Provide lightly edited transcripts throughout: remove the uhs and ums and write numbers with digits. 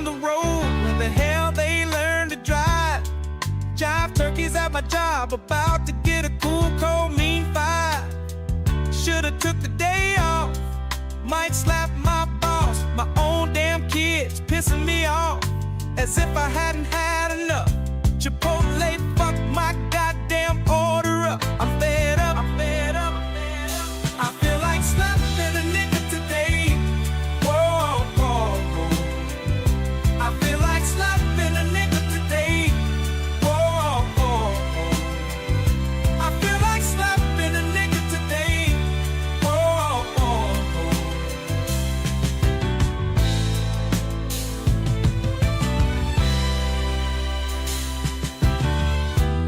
the road where the hell they learn to drive. Jive turkeys at my job, about to get a cool, cold, mean five. Should've took the day off, might slap my boss. My own damn kids pissing me off, as if I hadn't had enough. Chipotle, fuck my goddamn order up. I'm fed up, I'm fed up, I'm fed up. I feel like slapping a nigga today. Whoa, whoa, whoa. I feel like slapping a nigga today. Whoa, whoa, whoa. I feel like slapping a nigga today. Whoa, whoa, whoa.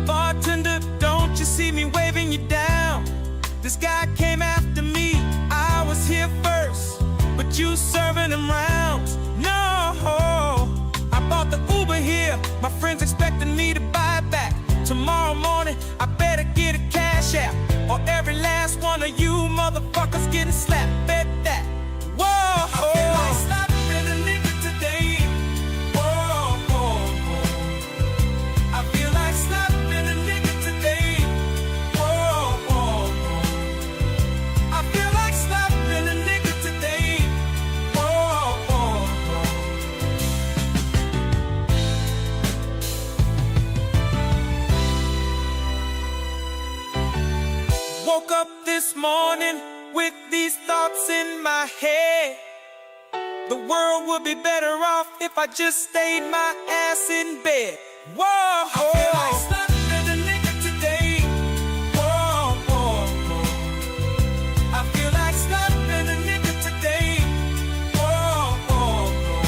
Bartender, don't you see me waving you down? This guy came after me, I was here first, but you serving him rounds. No, I bought the Uber here, my friends expecting me to buy it back. Tomorrow morning, I better get a cash app, or every last one of you motherfuckers getting slapped. Bet that. Whoa, I feel like slapping a nigga today. Whoa, whoa, whoa. I feel like slapping a nigga today. Whoa, whoa, whoa. I feel like slapping a nigga today. Whoa, whoa, whoa. Woke up this morning with these thoughts in my head. The world would be better off if I just stayed my ass in bed. Whoa, I feel like slapping a nigga today. Whoa, whoa, whoa. I feel like slapping a nigga today. Whoa, whoa, whoa.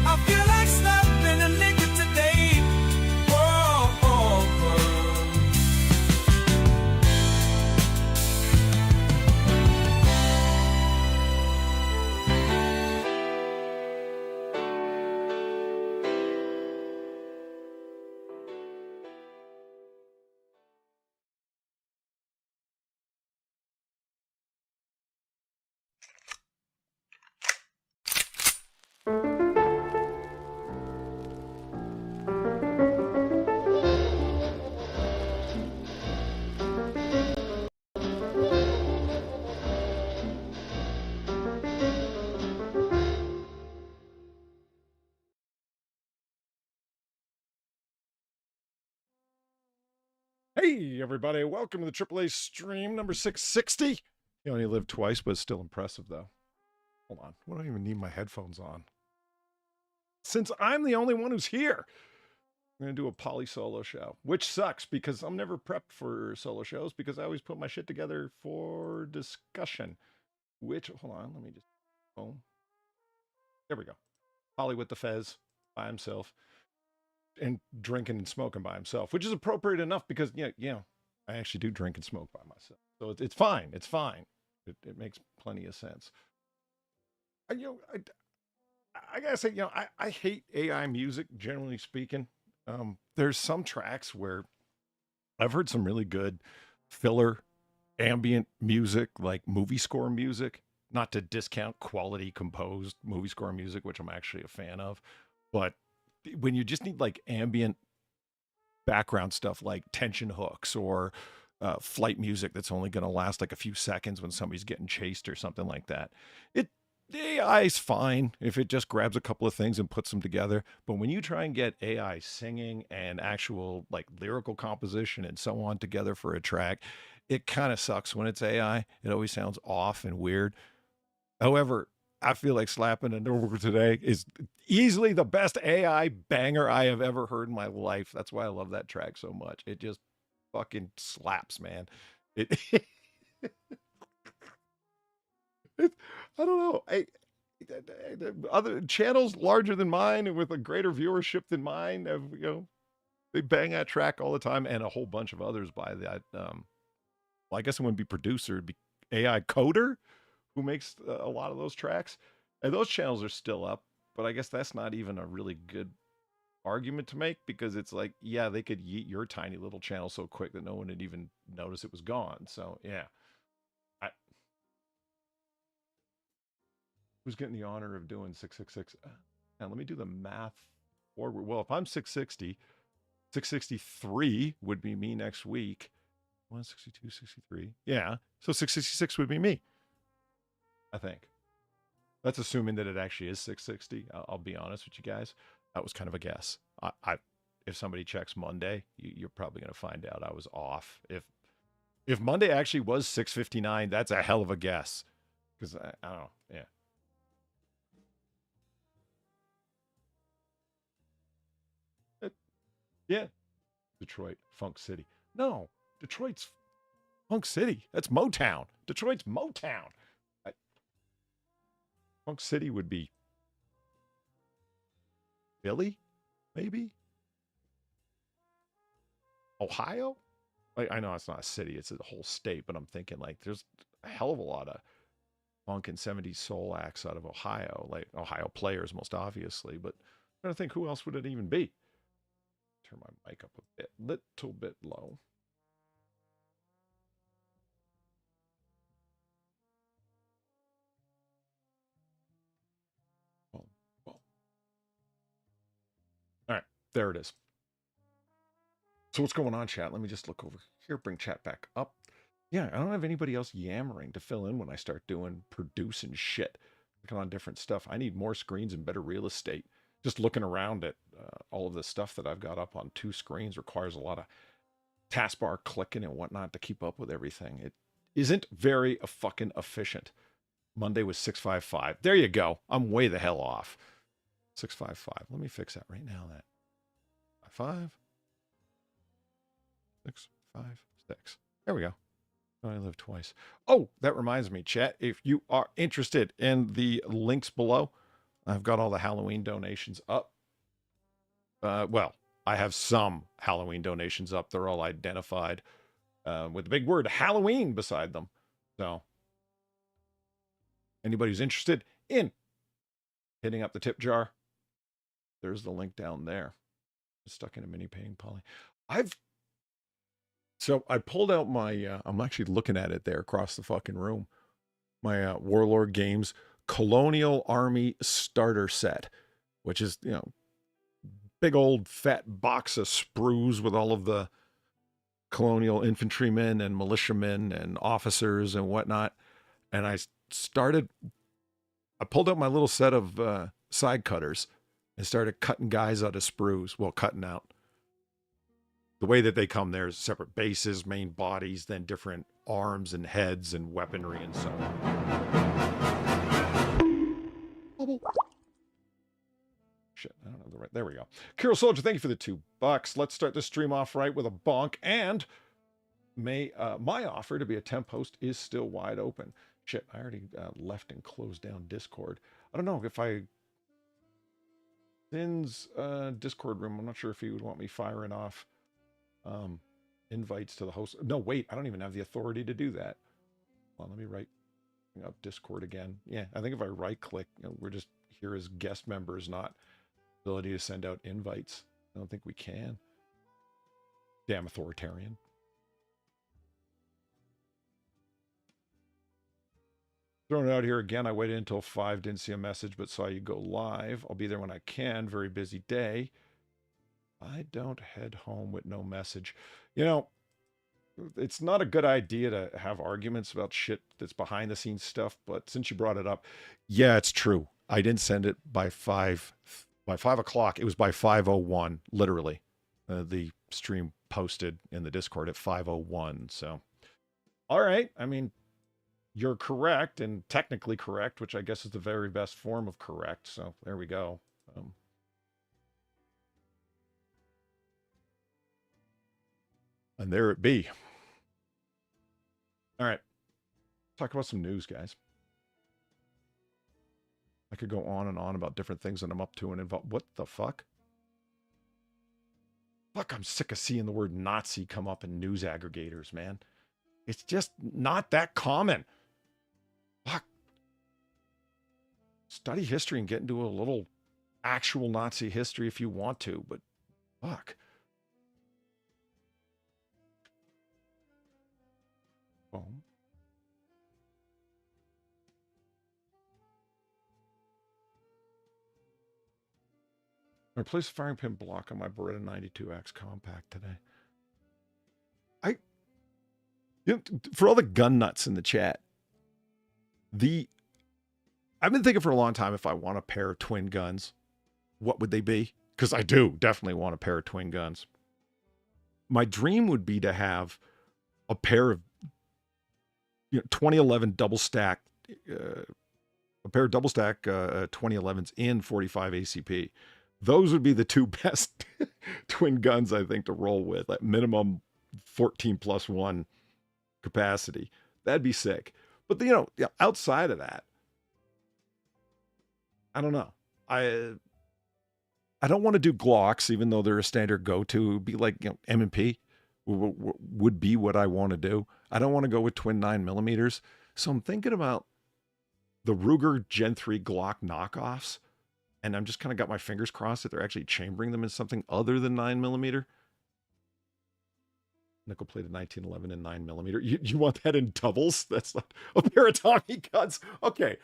I feel like slapping a nigga today. Whoa, whoa, whoa. Hey, everybody. Welcome to the AAA stream number 660. You only live twice, but it's still impressive, though. Hold on. I don't even need my headphones on. Since I'm the only one who's here, I'm going to do a poly solo show, which sucks because I'm never prepped for solo shows because I always put my shit together for discussion. Which, hold on, let me just, oh, there we go. Poly with the Fez by himself. And drinking and smoking by himself, which is appropriate enough because I actually do drink and smoke by myself, so it's fine. It's fine. It makes plenty of sense. I gotta say, I hate AI music generally speaking. There's some tracks where I've heard some really good filler ambient music, like movie score music. Not to discount quality composed movie score music, which I'm actually a fan of, but when you just need like ambient background stuff like tension hooks or flight music that's only going to last like a few seconds when somebody's getting chased or something like that, the AI is fine if it just grabs a couple of things and puts them together. But when you try and get AI singing and actual like lyrical composition and so on together for a track, it kind of sucks when it's AI. It always sounds off and weird. However, I feel like Slapping a Nigga Today is easily the best AI banger I have ever heard in my life. That's why I love that track so much. It just fucking slaps, man. It, I don't know. Other channels larger than mine and with a greater viewership than mine have, they bang that track all the time, and a whole bunch of others by that. Well, I guess it wouldn't be producer, it'd be AI coder who makes a lot of those tracks. And those channels are still up, but I guess that's not even a really good argument to make because it's like, yeah, they could yeet your tiny little channel so quick that no one would even notice it was gone. So, yeah. Who's getting the honor of doing 666? And let me do the math forward. Well, if I'm 660, 663 would be me next week. 162, 63. Yeah. So 666 would be me, I think. That's assuming that it actually is 660. I'll be honest with you guys. That was kind of a guess. If somebody checks Monday, you're probably going to find out I was off. If Monday actually was 659, that's a hell of a guess. Because I don't know. Yeah. Yeah. Detroit, Funk City. No, Detroit's Funk City. That's Motown. Detroit's Motown. Funk City would be Philly, maybe? Ohio? I know it's not a city, it's a whole state, but I'm thinking like there's a hell of a lot of funk and 70s soul acts out of Ohio, like Ohio players most obviously, but I'm trying to think who else would it even be? Turn my mic up a little bit low. Well. All right, there it is. So what's going on, chat? Let me just look over here, bring chat back up. Yeah, I don't have anybody else yammering to fill in when I start doing producing shit, looking on different stuff. I need more screens and better real estate. Just looking around at all of the stuff that I've got up on 2 screens requires a lot of taskbar clicking and whatnot to keep up with everything. It isn't very fucking efficient. Monday was 655. There you go. I'm way the hell off. 655. Let me fix that right now. That 5, 6, 5, 6. There we go. I live twice. Oh, that reminds me, chat. If you are interested in the links below, I've got all the Halloween donations up. Well, I have some Halloween donations up. They're all identified with the big word Halloween beside them. So anybody who's interested in hitting up the tip jar, there's the link down there. It's stuck in a mini painting poly. So I pulled out my, I'm actually looking at it there across the fucking room. My Warlord Games Colonial Army Starter Set, which is, you know, big old fat box of sprues with all of the colonial infantrymen and militiamen and officers and whatnot. And I pulled out my little set of side cutters and started cutting guys out of sprues. Well, cutting out. The way that they come, there's separate bases, main bodies, then different arms and heads and weaponry and so on. Shit, I don't know the right. There we go. Kirill Soldier, thank you for the $2. Let's start the stream off right with a bonk. And my offer to be a temp host is still wide open. Shit, I already left and closed down Discord. I don't know if Sin's Discord room, I'm not sure if he would want me firing off invites to the host. No, wait, I don't even have the authority to do that. Well, let me bring up Discord again. Yeah, I think if I right click, you know, we're just here as guest members, not ability to send out invites. I don't think we can. Damn authoritarian. Throwing it out here again. I waited until 5, didn't see a message, but saw you go live. I'll be there when I can. Very busy day. I don't head home with no message. You know, it's not a good idea to have arguments about shit that's behind the scenes stuff, but since you brought it up, yeah, it's true. I didn't send it by 5 o'clock. It was by 5:01, literally. The stream posted in the Discord at 5:01. So, all right. I mean, you're correct and technically correct, which I guess is the very best form of correct. So there we go. And there it be. All right. Talk about some news, guys. I could go on and on about different things that I'm up to and involved. What the fuck? Fuck, I'm sick of seeing the word Nazi come up in news aggregators, man. It's just not that common. Fuck. Study history and get into a little actual Nazi history if you want to, but fuck. Boom. I replaced the firing pin block on my Beretta 92X compact today. For all the gun nuts in the chat, I've been thinking for a long time, if I want a pair of twin guns, what would they be? Because I do definitely want a pair of twin guns. My dream would be to have a pair of 2011 double stack, a pair of double stack 2011s in 45 ACP. Those would be the two best twin guns, I think, to roll with at minimum 14+1 capacity. That'd be sick. But outside of that, I don't know. I don't want to do Glocks, even though they're a standard go-to. It would be like M&P would be what I want to do. I don't want to go with twin 9mm. So I'm thinking about the Ruger Gen 3 Glock knockoffs, and I'm just kind of got my fingers crossed that they're actually chambering them in something other than 9mm. Nickel-plated 1911 and 9mm. You want that in doubles? That's not a pair of Tommy guns. Okay,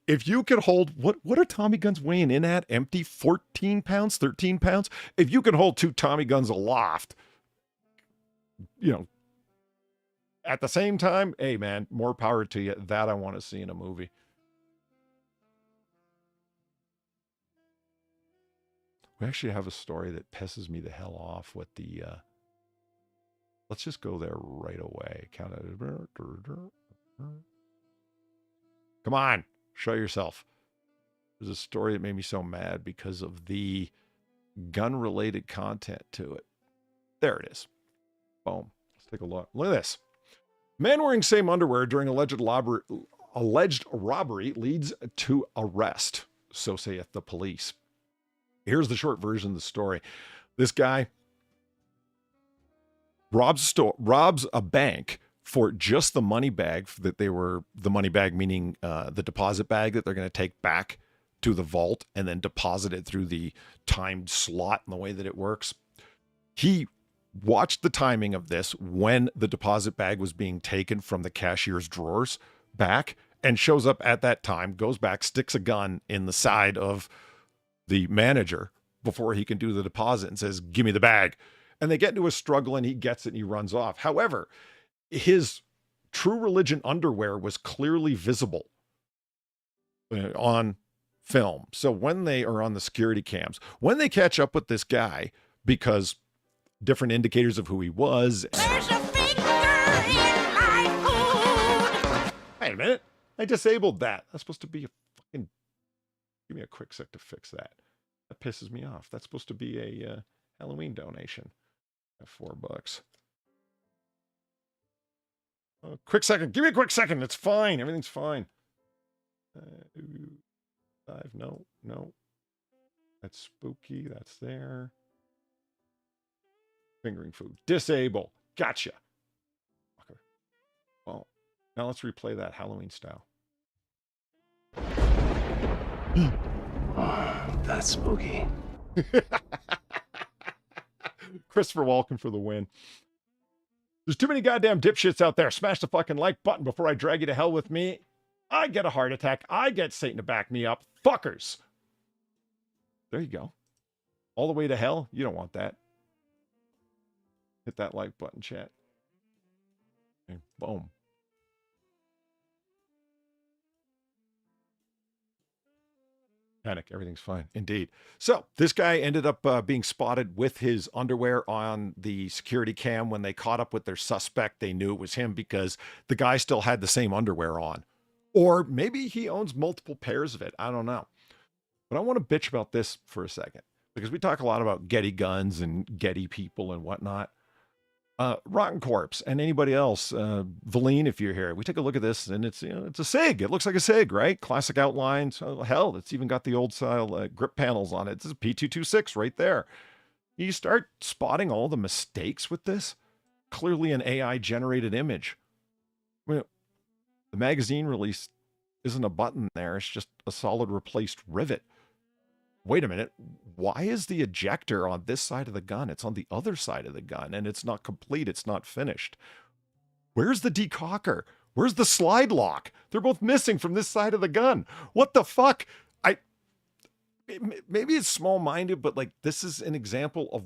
if you can hold, what are Tommy guns weighing in at? Empty? 14 pounds? 13 pounds? If you can hold two Tommy guns aloft, at the same time, hey man, more power to you. That I want to see in a movie. We actually have a story that pisses me the hell off with the, let's just go there right away. Count it. Come on. Show yourself. There's a story that made me so mad because of the gun-related content to it. There it is. Boom. Let's take a look. Look at this. Man wearing same underwear during alleged robbery leads to arrest, so saith the police. Here's the short version of the story. This guy robs a bank for just the money bag the money bag meaning the deposit bag that they're going to take back to the vault and then deposit it through the timed slot and the way that it works. He watched the timing of this when the deposit bag was being taken from the cashier's drawers back and shows up at that time, goes back, sticks a gun in the side of the manager before he can do the deposit and says, "Give me the bag." And they get into a struggle and he gets it and he runs off. However, his True Religion underwear was clearly visible on film. So when they are on the security cams, when they catch up with this guy, because different indicators of who he was. There's a finger in my food. Wait a minute. I disabled that. That's supposed to be a fucking... Give me a quick sec to fix that. That pisses me off. That's supposed to be a Halloween donation. $4. Quick second. Give me a quick second. It's fine. Everything's fine. 5. No. That's spooky. That's there. Fingering food. Disable. Gotcha. Okay. Well, now let's replay that Halloween style. That's spooky. Christopher Walken for the win. There's too many goddamn dipshits out there. Smash the fucking like button before I drag you to hell with me. I get a heart attack. I get Satan to back me up. Fuckers. There you go. All the way to hell. You don't want that. Hit that like button, chat. Okay, boom. Panic. Everything's fine. Indeed. So this guy ended up being spotted with his underwear on the security cam. When they caught up with their suspect, they knew it was him because the guy still had the same underwear on. Or maybe he owns multiple pairs of it. I don't know. But I want to bitch about this for a second because we talk a lot about Getty guns and Getty people and whatnot. Rotten Corpse and anybody else, Valine, if you're here, we take a look at this and it's, it's a SIG. It looks like a SIG, right? Classic outlines. Oh, hell, it's even got the old style grip panels on it. This is a P226 right there. You start spotting all the mistakes with this. Clearly an AI generated image. Well, the magazine release isn't a button there. It's just a solid replaced rivet. Wait a minute. Why is the ejector on this side of the gun? It's on the other side of the gun, and it's not complete. It's not finished. Where's the decocker? Where's the slide lock? They're both missing from this side of the gun. What the fuck? maybe it's small-minded, but like this is an example of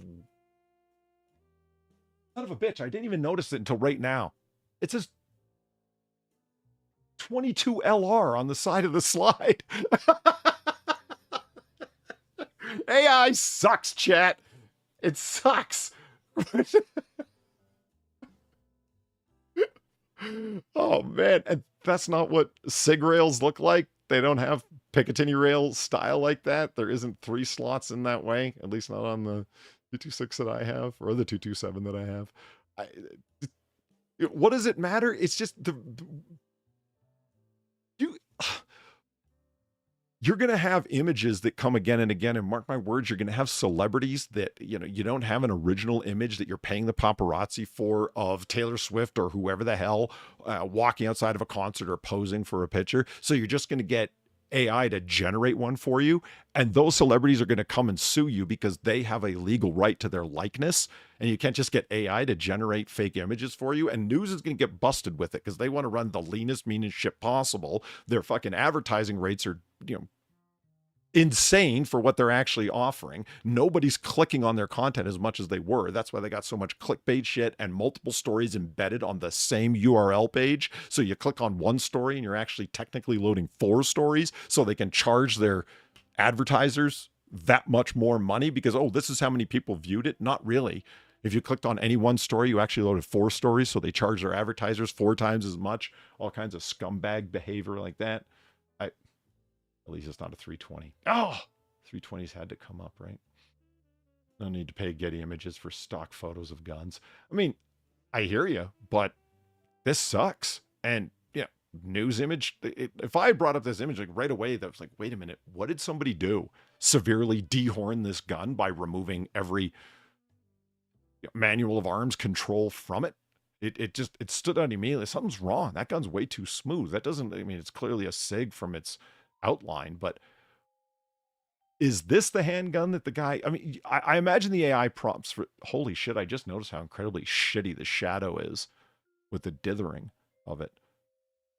son of a bitch. I didn't even notice it until right now. It says 22 LR on the side of the slide. AI sucks, chat. It sucks. Oh man, and that's not what SIG rails look like. They don't have Picatinny rail style like that. There isn't 3 slots in that way, at least not on the 226 that I have or the 227 that I have. What does it matter? It's just you're going to have images that come again and again, and mark my words, you're going to have celebrities that, you know, you don't have an original image that you're paying the paparazzi for of Taylor Swift or whoever the hell walking outside of a concert or posing for a picture. So you're just going to get AI to generate one for you, and those celebrities are going to come and sue you because they have a legal right to their likeness, and you can't just get AI to generate fake images for you. And news is going to get busted with it because they want to run the leanest, meanest shit possible. Their fucking advertising rates are, you know, insane for what they're actually offering. Nobody's clicking on their content as much as they were. That's why they got so much clickbait shit and multiple stories embedded on the same URL page. So you click on one story and you're actually technically loading 4 stories so they can charge their advertisers that much more money because, oh, this is how many people viewed it. Not really. If you clicked on any one story, you actually loaded 4 stories, so they charge their advertisers 4 times as much. All kinds of scumbag behavior like that. At least it's not a 320. Oh, 320s had to come up, right? No need to pay Getty Images for stock photos of guns. I mean, I hear you, but this sucks. And yeah, news image. If I brought up this image like right away, that was like, wait a minute, what did somebody do? Severely dehorn this gun by removing every manual of arms control from it? It stood out immediately. Something's wrong. That gun's way too smooth. That doesn't, I mean, it's clearly a SIG from its outline, but is this the handgun that the guy, I mean, I imagine the AI prompts for, holy shit, I just noticed how incredibly shitty the shadow is with the dithering of it.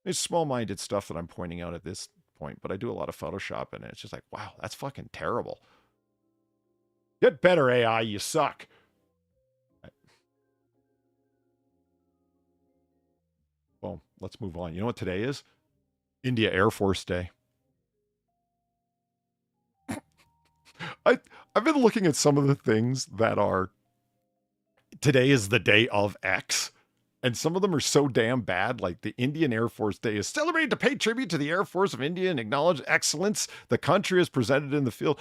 It's small-minded stuff that I'm pointing out at this point, but I do a lot of Photoshop and it's just like, wow, that's fucking terrible. Get better, AI, you suck. Well, let's move on. You know what today is? India Air Force Day. I've been looking at some of the things that are, today is the day of X, and some of them are so damn bad, like the Indian Air Force Day is celebrated to pay tribute to the Air Force of India and acknowledge excellence the country has presented in the field.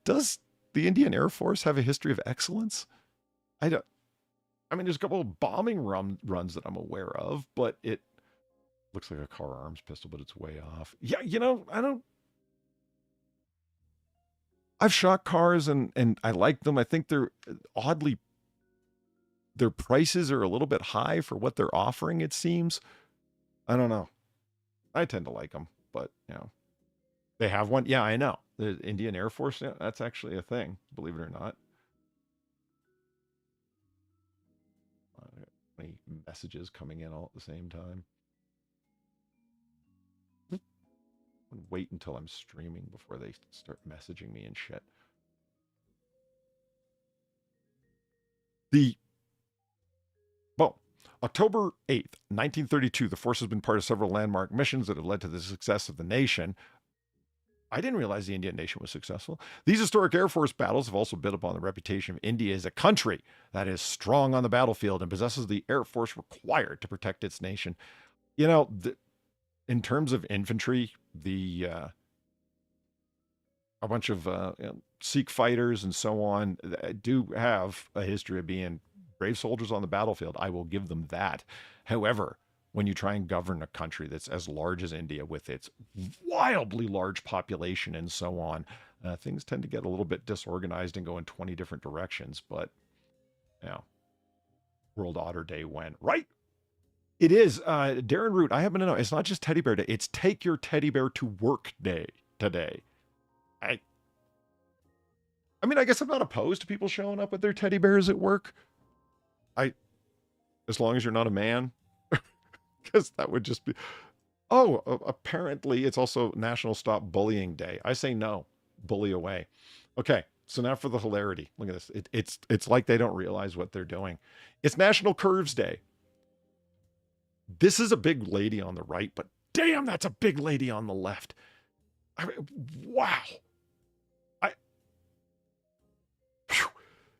Does the Indian Air Force have a history of excellence? I mean, there's a couple of bombing runs that I'm aware of, but it looks like a car arms pistol, but it's way off. Yeah, you know, I've shot cars and I like them. I think they're oddly, their prices are a little bit high for what they're offering, it seems. I don't know. I tend to like them, but you know, they have one. Yeah, I know. The Indian Air Force, yeah, that's actually a thing, believe it or not. Many messages coming in all at the same time. Wait until I'm streaming before they start messaging me and shit. October 8th, 1932, the force has been part of several landmark missions that have led to the success of the nation. I didn't realize the Indian nation was successful. These historic Air Force battles have also built upon the reputation of India as a country that is strong on the battlefield and possesses the Air Force required to protect its nation. You know, in terms of infantry, a bunch of Sikh fighters and so on do have a history of being brave soldiers on the battlefield. I will give them that. However, when you try and govern a country that's as large as India with its wildly large population and so on, things tend to get a little bit disorganized and go in 20 different directions. But, you know, World Otter Day went right. It is. Darren Root, I happen to know, it's not just Teddy Bear Day. It's Take Your Teddy Bear to Work Day today. I mean, I guess I'm not opposed to people showing up with their teddy bears at work. As long as you're not a man, because that would just be, oh, apparently it's also National Stop Bullying Day. I say no. bully away. Okay, so now for the hilarity. Look at this. It's like they don't realize what they're doing. It's National Curves Day. This is a big lady on the right, but damn, that's a big lady on the left. I mean, wow.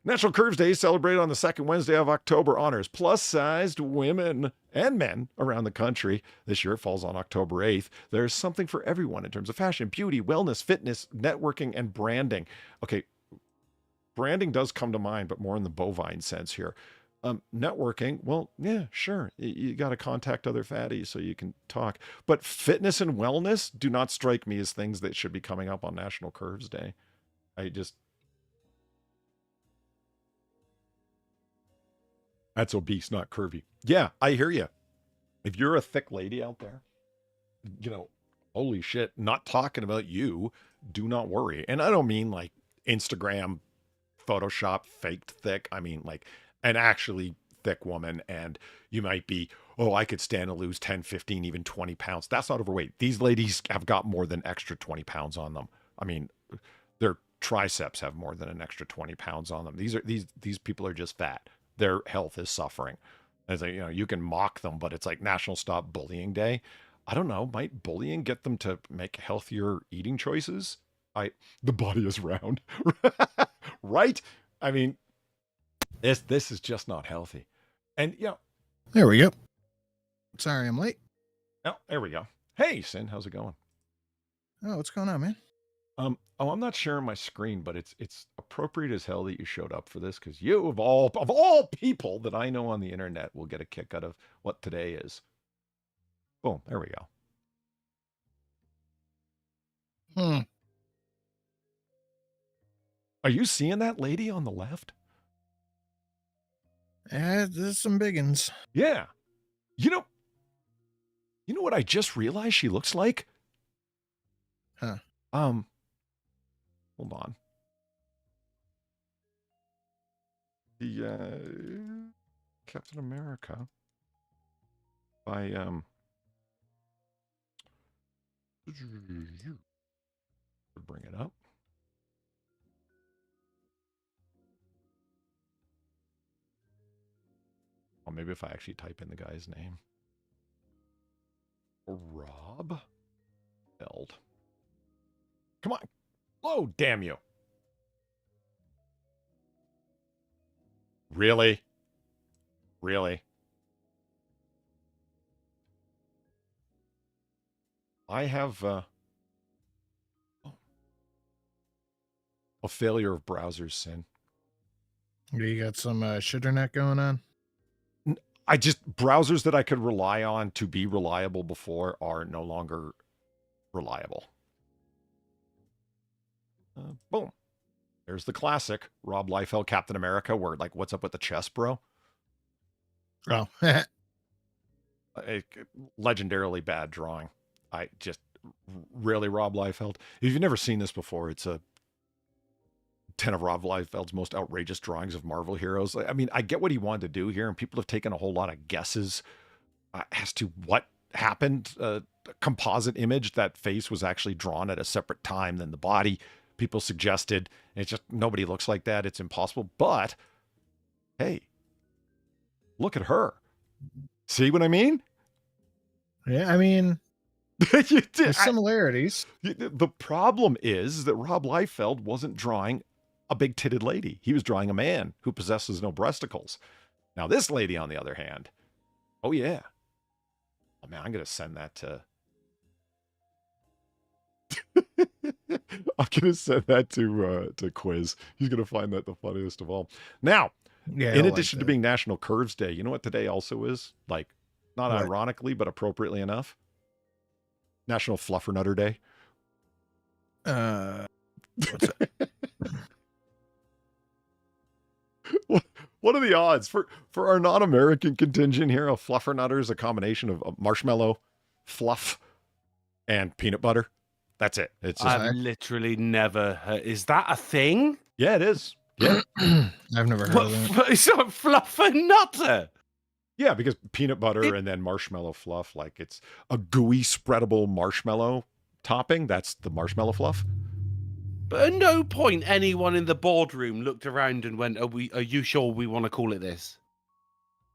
National Curves Day is celebrated on the second Wednesday of October. Honors plus-sized women and men around the country. This year it falls on October 8th. There's something for everyone in terms of fashion, beauty, wellness, fitness, networking, and branding. Okay, branding does come to mind, but more in the bovine sense here. Networking, well, yeah, sure. You got to contact other fatties so you can talk. But fitness and wellness do not strike me as things that should be coming up on National Curves Day. That's obese, not curvy. Yeah, I hear you. If you're a thick lady out there, holy shit, not talking about you, do not worry. And I don't mean like Instagram, Photoshop, faked thick. I mean like an actually thick woman, and you might be, I could stand to lose 10, 15, even 20 pounds. That's not overweight. These ladies have got more than extra 20 pounds on them. I mean, their triceps have more than an extra 20 pounds on them. These people are just fat. Their health is suffering. And it's like, you can mock them, but it's like National Stop Bullying Day. I don't know. Might bullying get them to make healthier eating choices? The body is round, right? I mean, this is just not healthy. And there we go. Sorry, I'm late. Oh, there we go. Hey, Sin, how's it going? Oh, what's going on, man? I'm not sharing my screen, but it's appropriate as hell that you showed up for this, because you, of all people that I know on the internet, will get a kick out of what today is. Boom, there we go. Are you seeing that lady on the left? Yeah, there's some biggins. Yeah. You know what I just realized she looks like? Huh. Hold on. The Captain America by bring it up. Or maybe if I actually type in the guy's name. Rob Feld. Come on. Oh, damn you. Really? Really? I have a failure of browsers, Sin. You got some shitternet going on? Browsers that I could rely on to be reliable before are no longer reliable. Boom. There's the classic Rob Liefeld Captain America, where like, what's up with the chest, bro? Oh. Legendarily bad drawing. Really Rob Liefeld. If you've never seen this before, it's a 10 of Rob Liefeld's most outrageous drawings of Marvel heroes. I mean, I get what he wanted to do here, and people have taken a whole lot of guesses as to what happened. Composite image, that face was actually drawn at a separate time than the body. People suggested, it's just, nobody looks like that. It's impossible. But, hey, look at her. See what I mean? Yeah, I mean, there's similarities. The problem is that Rob Liefeld wasn't drawing a big-titted lady. He was drawing a man who possesses no breasticles. Now, this lady, on the other hand, oh, yeah. Oh, man, I'm going to send that to... I'm going to send that to Quiz. He's going to find that the funniest of all. Now, in addition to being National Curves Day, you know what today also is? Like, not ironically, but appropriately enough? National Fluffernutter Day. What's that? What are the odds for our non-American contingent here? A fluffernutter is a combination of marshmallow, fluff, and peanut butter. That's it. It's just, I've literally never heard. Is that a thing? Yeah, it is. Yeah. I've never heard of that. It's a fluffernutter. Yeah, because peanut butter and then marshmallow fluff, like it's a gooey, spreadable marshmallow topping. That's the marshmallow fluff. But at no point anyone in the boardroom looked around and went, are you sure we want to call it this?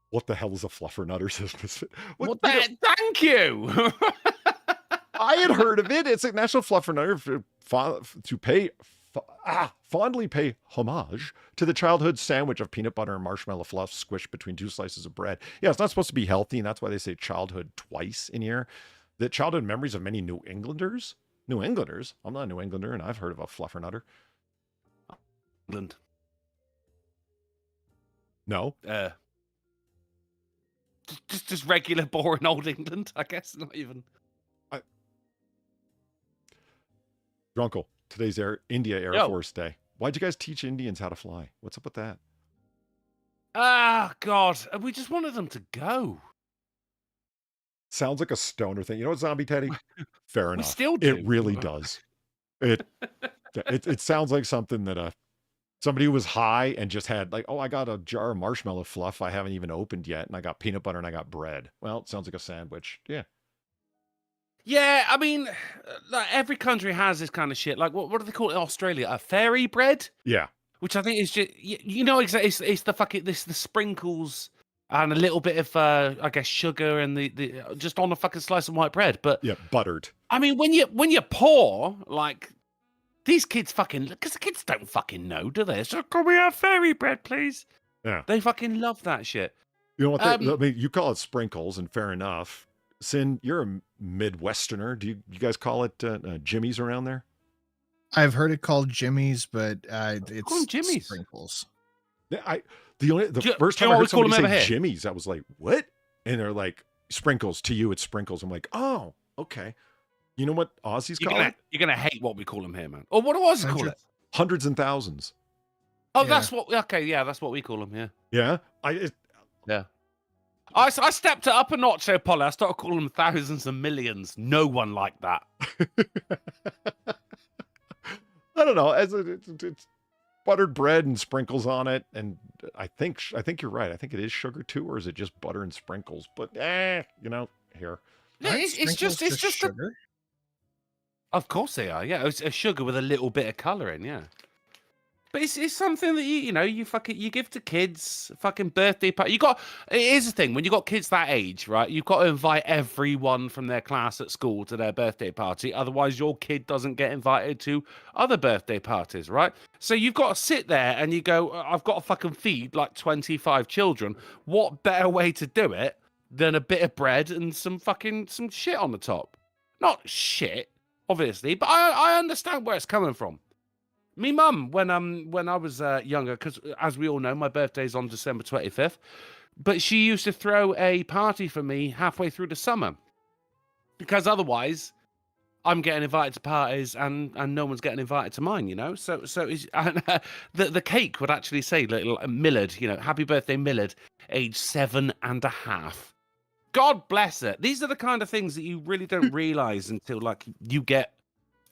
What the hell is a fluffernutter? Says Misfit. What the thank you. I had heard of it. It's a national fluffernutter to pay fondly pay homage to the childhood sandwich of peanut butter and marshmallow fluff squished between 2 slices of bread. Yeah, it's not supposed to be healthy, and that's why they say childhood twice in here. The childhood memories of many New Englanders. New Englanders? I'm not a New Englander, and I've heard of a fluffernutter. England. No? Just regular, boring old England, I guess. Not even. Drunkle, today's India Air Force Day. Why'd you guys teach Indians how to fly? What's up with that? Ah, God. We just wanted them to go. Sounds like a stoner thing. You know what, Zombie Teddy? Fair enough. Still do. It really does. It sounds like something that somebody who was high and just had like, oh, I got a jar of marshmallow fluff I haven't even opened yet, and I got peanut butter and I got bread. Well, it sounds like a sandwich. Yeah. Yeah, I mean, like every country has this kind of shit. Like, what do they call it in Australia? A fairy bread? Yeah. Which I think is just, you know, exactly. It's the sprinkles and a little bit of, I guess, sugar and the just on a fucking slice of white bread. But yeah, buttered. I mean, when you're poor, like these kids because the kids don't fucking know, do they? So can we have fairy bread, please? Yeah. They fucking love that shit. You know what? I mean, you call it sprinkles, and fair enough. Sin, you're a Midwesterner. Do you guys call it Jimmy's around there? I've heard it called Jimmy's, but it's Jimmy's. sprinkles. Yeah, the first time I heard somebody say Jimmy's, I was like, what? And they're like, sprinkles. To you, it's sprinkles. I'm like, oh, okay. You know what Aussies call it? You're going to hate what we call them here, man. Or what do Aussies call it? Hundreds and thousands. Oh, yeah. That's what we call them, yeah. Yeah? Yeah. I stepped it up a notch, so Polly. I started calling them thousands and millions. No one liked that. I don't know. It's buttered bread and sprinkles on it, and I think you're right. I think it is sugar too, or is it just butter and sprinkles? But here. It's just sugar. Of course they are. Yeah, it's a sugar with a little bit of color in. Yeah. But it's something that you give to kids, fucking birthday party. Here's the thing, when you got kids that age, right? You've got to invite everyone from their class at school to their birthday party. Otherwise, your kid doesn't get invited to other birthday parties, right? So you've got to sit there and you go, I've got to fucking feed like 25 children. What better way to do it than a bit of bread and some shit on the top? Not shit, obviously, but I understand where it's coming from. Me mum, when I was younger, because as we all know, my birthday's on December 25th, but she used to throw a party for me halfway through the summer, because otherwise I'm getting invited to parties and no one's getting invited to mine, you know? So the cake would actually say, little Millard, you know, happy birthday, Millard, age 7.5. God bless it. These are the kind of things that you really don't realize until like you get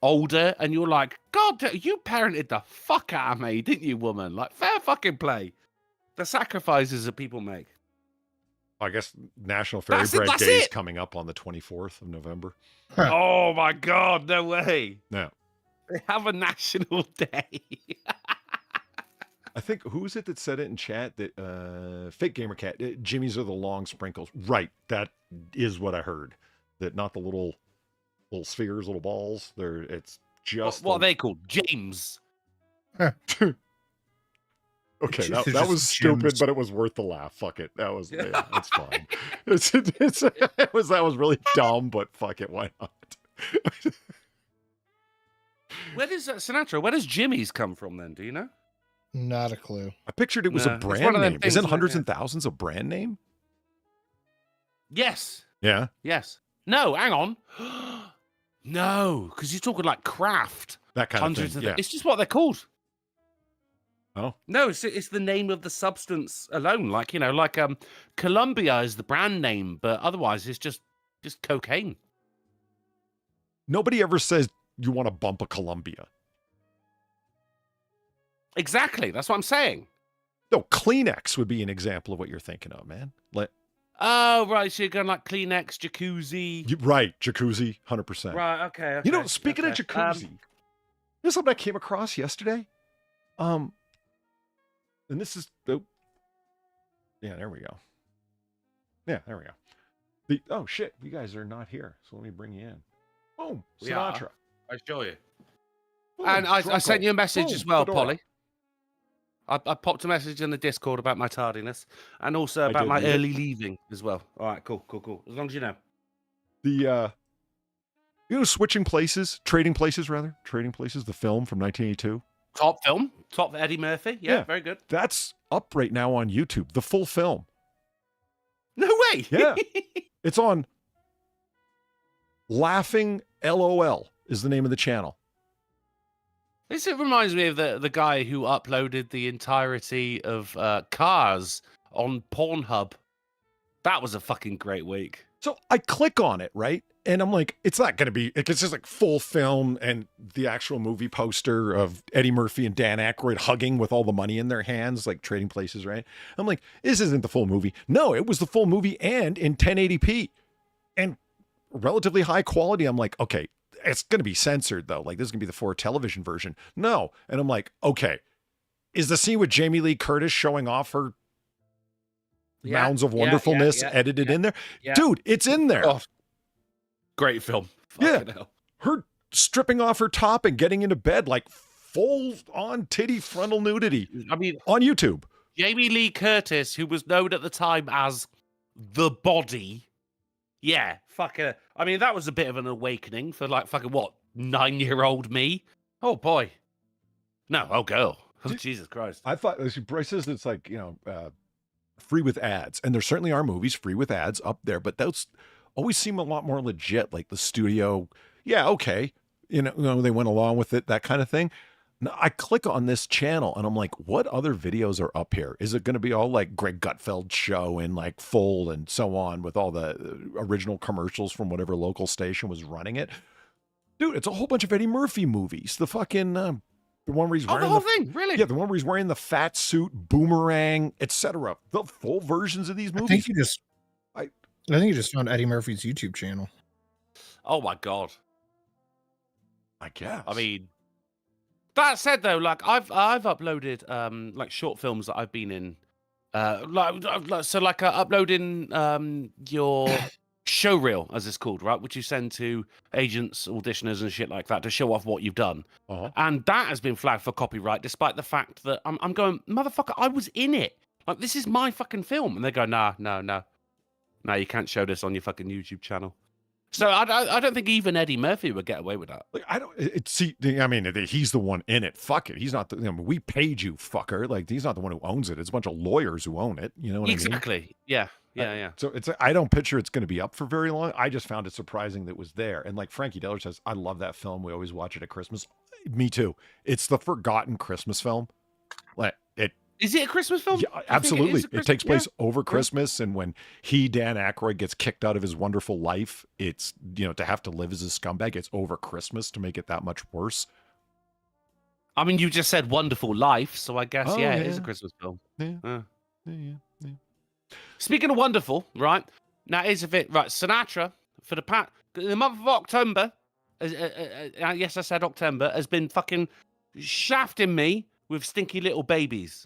older and you're like, God, you parented the fuck out of me, didn't you, woman? Like, fair fucking play. The sacrifices that people make. I guess National Fairy Bread Day is coming up on the 24th of November. Oh my God, no way. No. They have a national day. I think, who is it that said it in chat? That Fake Gamer Cat, Jimmy's are the long sprinkles. Right, that is what I heard. That not the little spheres, little balls. It's just what are they called? James. Okay, that was stupid, but it was worth the laugh. Fuck it. That was that's fine. That was really dumb, but fuck it, why not? Where does Sinatra? Where does Jimmy's come from then? Do you know? Not a clue. I pictured it was a brand name. Isn't hundreds and thousands a brand name? Yes. Yeah. Yes. No, hang on. No, because you're talking like Kraft. That kind of thing. Yeah. It's just what they're called. Oh. No, it's the name of the substance alone. Like, you know, like Columbia is the brand name, but otherwise it's just cocaine. Nobody ever says you want to bump a Columbia. Exactly. That's what I'm saying. No, Kleenex would be an example of what you're thinking of, man. Oh, right. So you're going like Kleenex, jacuzzi. Right. Jacuzzi, 100%. Right. Okay. You know, speaking of jacuzzi, Here's something I came across yesterday. And this is yeah, there we go. Yeah, there we go. Oh shit, you guys are not here, so let me bring you in. Boom, Sinatra. I show you. Boom, And I Drunkle. sent you a message Boom, as well, Fedora. Polly. I popped a message in the Discord about my tardiness and also I about did my read it. early leaving as well. All right, cool. As long as you know. The Switching Places, Trading Places, the film from 1982. Top film, top Eddie Murphy. Yeah, very good. That's up right now on YouTube, the full film. No way. Yeah. It's on Laughing LOL is the name of the channel. This reminds me of the guy who uploaded the entirety of Cars on Pornhub. That was a fucking great week. So I click on it, right? And I'm like, it's not going to be, it's just like full film and the actual movie poster of Eddie Murphy and Dan Aykroyd hugging with all the money in their hands, like Trading Places, right? I'm like, this isn't the full movie. No, it was the full movie and in 1080p and relatively high quality. I'm like, okay, it's going to be censored though. Like this is going to be the 4 television version. No. And I'm like, okay, is the scene with Jamie Lee Curtis showing off her mounds of wonderfulness edited in there? Yeah. Dude, it's in there. Oh, great film. Fucking hell. Her stripping off her top and getting into bed like full on titty frontal nudity. I mean, on YouTube. Jamie Lee Curtis, who was known at the time as the Body. Yeah, fucking. I mean, that was a bit of an awakening for like fucking what 9-year-old me. Oh boy. No, oh girl. Oh, Jesus Christ. I thought Bryce says it's like, free with ads, and there certainly are movies free with ads up there, but those always seem a lot more legit, like the studio. Yeah, okay. They went along with it, that kind of thing. Now, I click on this channel and I'm like, what other videos are up here? Is it going to be all like Greg Gutfeld's show and like full and so on with all the original commercials from whatever local station was running it? Dude, it's a whole bunch of Eddie Murphy movies. The fucking, the one where he's wearing the whole thing, really? Yeah, the one where he's wearing the fat suit, boomerang, etc. The full versions of these movies. I think you just found Eddie Murphy's YouTube channel. Oh my God. I guess. I mean, that said though, like I've uploaded like short films that I've been in, uploading your show reel, as it's called, right, which you send to agents, auditioners, and shit like that to show off what you've done, and that has been flagged for copyright, despite the fact that I'm going, motherfucker, I was in it. Like this is my fucking film, and they go, no, you can't show this on your fucking YouTube channel. So I don't think even Eddie Murphy would get away with that. Like he's the one in it. Fuck it. He's not we paid you, fucker. Like he's not the one who owns it. It's a bunch of lawyers who own it. You know what I mean? Exactly. Yeah. So I don't picture it's going to be up for very long. I just found it surprising that it was there. And like Frankie Deller says, I love that film. We always watch it at Christmas. Me too. It's the forgotten Christmas film. Like Is it a Christmas film? Yeah, absolutely. It takes place over Christmas, and when Dan Aykroyd gets kicked out of his wonderful life, it's, to have to live as a scumbag, it's over Christmas to make it that much worse. I mean, you just said wonderful life, so I guess, it is a Christmas film. Yeah. Speaking of wonderful, right? Now, Sinatra, for the month of October, yes, I said October, has been fucking shafting me with stinky little babies.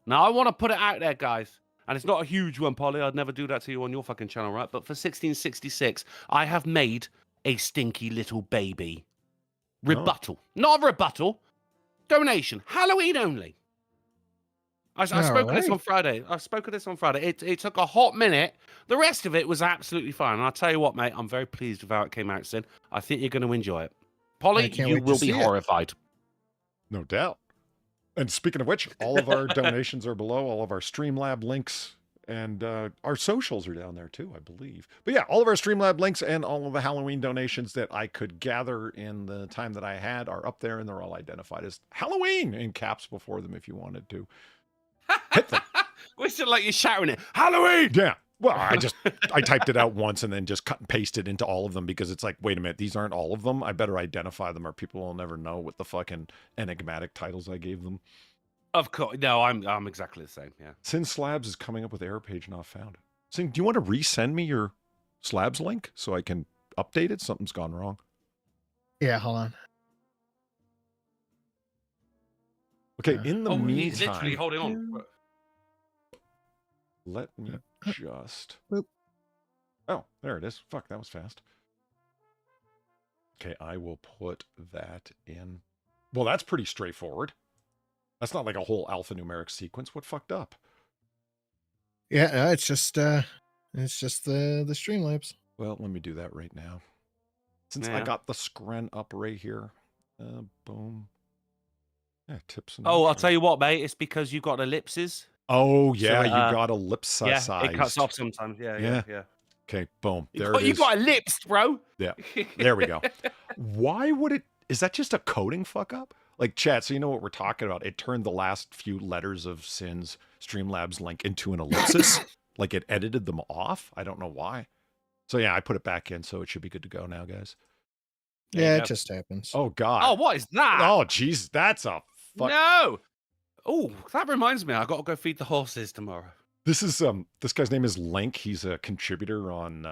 Now, I want to put it out there, guys. And it's not a huge one, Polly. I'd never do that to you on your fucking channel, right? But for 1666, I have made a stinky little baby. Rebuttal. Not a rebuttal. Donation. Halloween only. I spoke of this on Friday. It took a hot minute. The rest of it was absolutely fine. And I'll tell you what, mate, I'm very pleased with how it came out, Sid. I think you're going to enjoy it. Polly, you will be horrified. No doubt. And speaking of which, all of our donations are below, all of our Streamlab links, and our socials are down there too, I believe. But yeah, all of our Streamlab links and all of the Halloween donations that I could gather in the time that I had are up there, and they're all identified as Halloween in caps before them if you wanted to hit them. It's like you're shouting it, Halloween! Yeah. Well, I typed it out once and then just cut and pasted into all of them because it's like, wait a minute, these aren't all of them. I better identify them or people will never know what the fucking enigmatic titles I gave them. Of course. No, I'm exactly the same, yeah. Sin Slabs is coming up with error page not found. Sin, do you want to resend me your Slabs link so I can update it? Something's gone wrong. Yeah, hold on. Okay, in the Oh, he's literally meantime, holding on. let me just. Boop. Oh, there it is. Fuck, that was fast. Okay, I will put that in. Well, that's pretty straightforward. That's not like a whole alphanumeric sequence. What fucked up? Yeah, it's just the Streamlabs. Well, let me do that right now. Since I Yeah. got the scren up right here. Boom. Yeah, tips and Oh, I'll intros. tell you what, mate. It's because you've got ellipses. Oh, yeah, So, you got ellipsized. Yeah, it cuts off sometimes. Yeah, Yeah. yeah. Okay, boom. You There got, it you is. got ellipsed, bro. Yeah, there we go. Why would it? Is that just a coding fuck up? Like, chat, so you know what we're talking about. It turned the last few letters of Sin's Streamlabs link into an ellipsis. Like it edited them off. I don't know why. So yeah, I put it back in, so it should be good to go now, guys. Yeah, it just happens. Oh, God. Oh, what is that? Oh, jeez, that's a fuck. No. Oh, that reminds me. I got to go feed the horses tomorrow. This is this guy's name is Link. He's a contributor on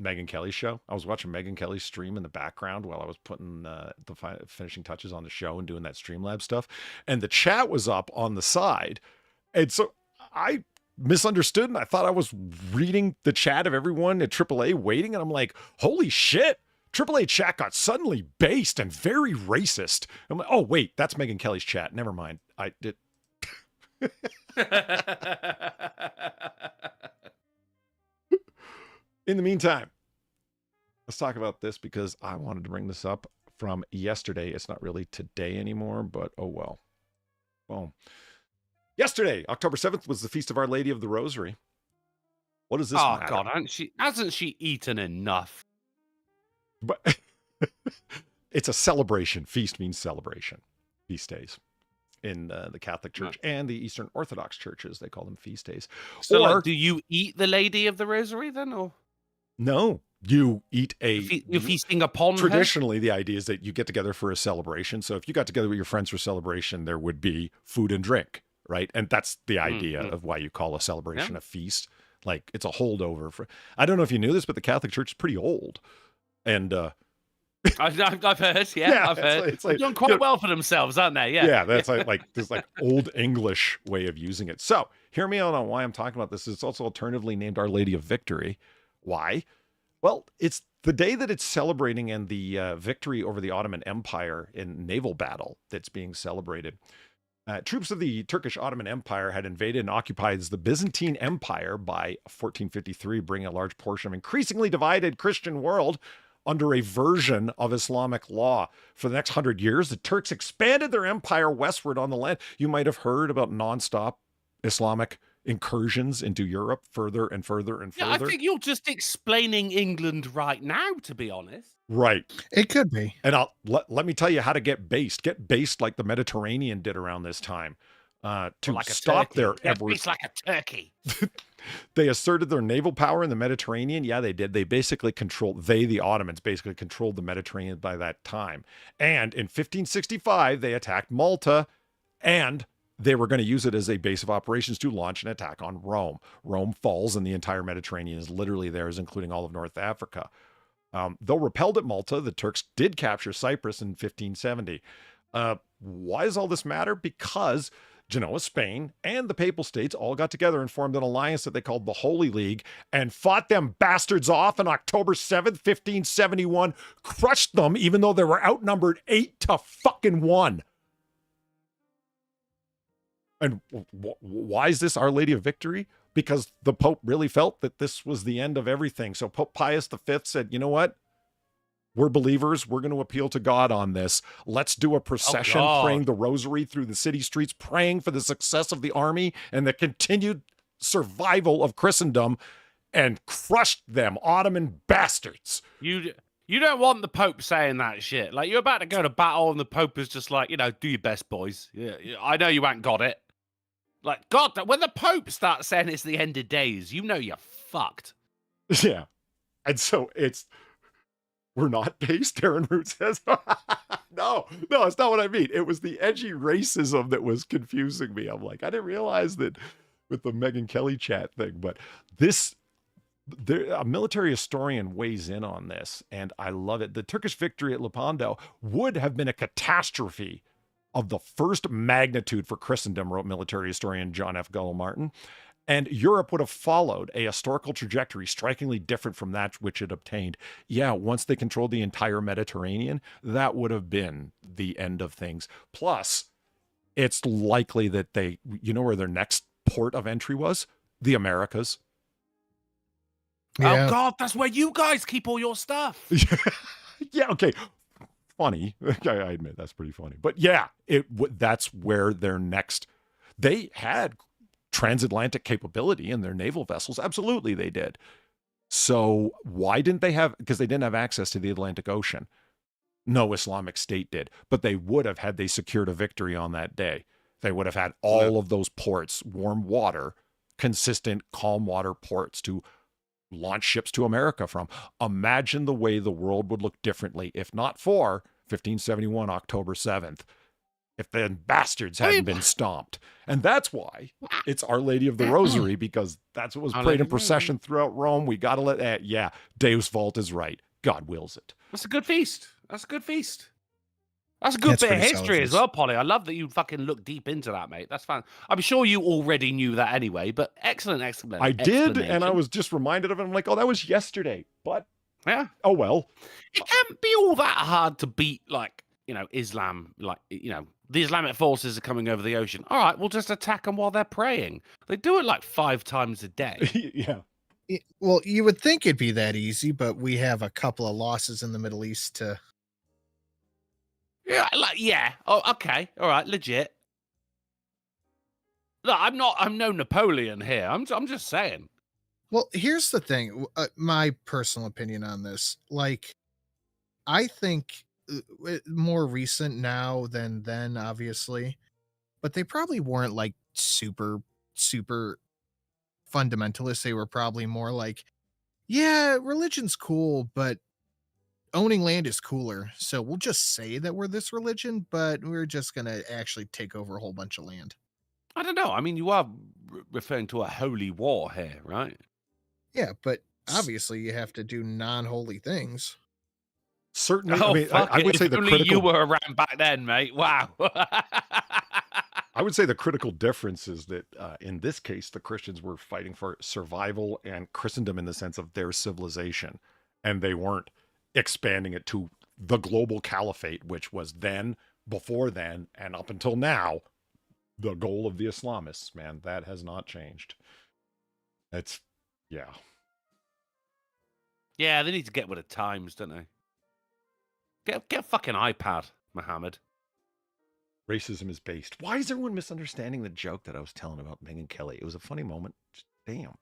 Megyn Kelly's show. I was watching Megyn Kelly's stream in the background while I was putting the finishing touches on the show and doing that Streamlab stuff. And the chat was up on the side. And so I misunderstood and I thought I was reading the chat of everyone at AAA waiting. And I'm like, holy shit. AAA chat got suddenly based and very racist. I'm like, oh, wait, that's Megyn Kelly's chat. Never mind. I did. In the meantime, let's talk about this because I wanted to bring this up from yesterday. It's not really today anymore, but oh well. Boom. Yesterday, October 7th, was the Feast of Our Lady of the Rosary. What does this matter? God, hasn't she eaten enough? But it's a celebration. Feast means celebration. Feast days. In the Catholic Church and the Eastern Orthodox churches, they call them feast days. So, or like, do you eat the Lady of the Rosary then, or no, you eat you're feasting upon her? Traditionally, the idea is that you get together for a celebration. So if you got together with your friends for celebration, there would be food and drink, right? And that's the idea of why you call a celebration a feast. Like it's a holdover for. I don't know if you knew this, but the Catholic Church is pretty old, and I've heard, I've heard. It's like, they're doing quite well for themselves, aren't they? Yeah, that's like this like old English way of using it. So hear me out on why I'm talking about this. It's also alternatively named Our Lady of Victory. Why? Well, it's the day that it's celebrating and the victory over the Ottoman Empire in naval battle that's being celebrated. Troops of the Turkish Ottoman Empire had invaded and occupied the Byzantine Empire by 1453, bringing a large portion of increasingly divided Christian world under a version of Islamic law. For the next 100 years, the Turks expanded their empire westward on the land. You might have heard about nonstop Islamic incursions into Europe further and further and further. Yeah, I think you're just explaining England right now, to be honest. Right. It could be. And let me tell you how to get based. Get based like the Mediterranean did around this time. To like stop their It's like a turkey. They asserted their naval power in the Mediterranean. Yeah, they did. They basically the Ottomans, basically controlled the Mediterranean by that time. And in 1565, they attacked Malta, and they were going to use it as a base of operations to launch an attack on Rome. Rome falls, and the entire Mediterranean is literally theirs, including all of North Africa. Though repelled at Malta, the Turks did capture Cyprus in 1570. Why does all this matter? Because Genoa, Spain, and the Papal States all got together and formed an alliance that they called the Holy League and fought them bastards off on October 7th, 1571, crushed them even though they were outnumbered 8-1. And why is this Our Lady of Victory? Because the Pope really felt that this was the end of everything. So Pope Pius V said, you know what? We're believers. We're going to appeal to God on this. Let's do a procession praying the rosary through the city streets, praying for the success of the army and the continued survival of Christendom, and crushed them, Ottoman bastards. You don't want the Pope saying that shit. Like, you're about to go to battle and the Pope is just like, do your best, boys. Yeah, I know you ain't got it. Like, God, when the Pope starts saying it's the end of days, you know you're fucked. Yeah. And so we're not based, Aaron Root says. No, it's not what I mean. It was the edgy racism that was confusing me. I'm like, I didn't realize that with the Megyn Kelly chat thing, but a military historian weighs in on this, and I love it. The Turkish victory at Lepanto would have been a catastrophe of the first magnitude for Christendom, wrote military historian John F. Gull Martin. And Europe would have followed a historical trajectory strikingly different from that which it obtained. Yeah, once they controlled the entire Mediterranean, that would have been the end of things. Plus, it's likely that you know where their next port of entry was? The Americas. Yeah. Oh, God, that's where you guys keep all your stuff. Yeah, okay. Funny. I admit that's pretty funny. But yeah, that's where their next... They had transatlantic capability in their naval vessels. Absolutely, they did. So why didn't they have... Because they didn't have access to the Atlantic Ocean. No Islamic State did. But they would have had they secured a victory on that day. They would have had all of those ports, warm water, consistent, calm water ports to launch ships to America from. Imagine the way the world would look differently if not for 1571, October 7th. If the bastards hadn't been stomped. And that's why it's Our Lady of the Rosary, because that's what was prayed in procession throughout Rome. We got to let that. Yeah, Deus Vult is right. God wills it. That's a good feast. That's a good feast. That's a good bit of history as well, Polly. I love that you fucking look deep into that, mate. That's fine. I'm sure you already knew that anyway, but excellent. I did, and I was just reminded of it. I'm like, oh, that was yesterday. But, yeah. Oh, well. It can't be all that hard to beat, like, Islam, like, the Islamic forces are coming over the ocean. All right, we'll just attack them while they're praying. They do it like 5 times a day. Yeah. Well, you would think it'd be that easy, but we have a couple of losses in the Middle East to... Yeah. Oh, okay. All right. Legit. Look, I'm no Napoleon here. I'm just saying. Well, here's the thing. My personal opinion on this. Like, I think more recent now than then, obviously, but they probably weren't like super fundamentalist. They were probably more like, yeah, religion's cool, but owning land is cooler. So we'll just say that we're this religion, but we're just going to actually take over a whole bunch of land. I don't know. I mean, you are referring to a holy war here, right? Yeah, but obviously you have to do non-holy things. Certainly. Oh, I mean, I would say the only critical... you were around back then, mate. Wow. I would say the critical difference is that in this case, the Christians were fighting for survival and Christendom in the sense of their civilization, and they weren't expanding it to the global caliphate, which was then, before then, and up until now, the goal of the Islamists. Man, that has not changed. It's, yeah. Yeah, they need to get with the times, don't they? Get a fucking iPad, Muhammad. Racism is based. Why is everyone misunderstanding the joke that I was telling about Megyn Kelly? It was a funny moment. Just, damn.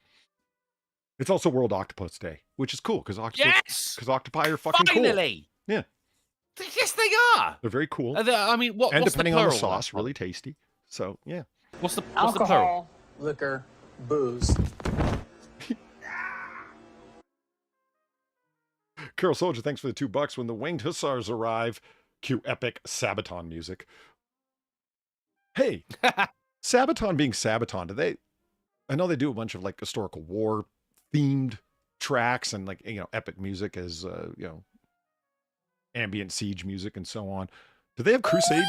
It's also World Octopus Day, which is cool because octopi are fucking Finally! Cool. Yeah. Yes, they are. They're very cool. I mean, what's depending the on the plural sauce, really tasty. So, yeah. What's the Alcohol, plural? liquor, booze. Carol Soldier, thanks for the $2. When the winged hussars arrive, cue epic Sabaton music. Hey, Sabaton being Sabaton, do they... I know they do a bunch of like historical war themed tracks and like, epic music as, ambient siege music and so on. Do they have crusade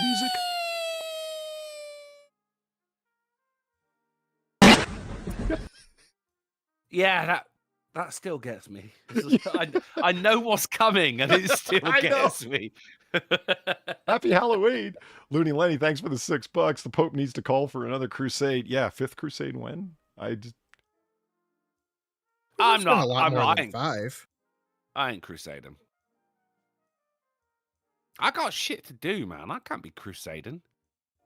music? Yeah, that still gets me. I know what's coming, and it still gets me. Happy Halloween, Looney Lenny. Thanks for the $6. The Pope needs to call for another crusade. Yeah, 5th crusade when? I'm There's been not. a lot I'm more not. than 5. I ain't crusading. I got shit to do, man. I can't be crusading.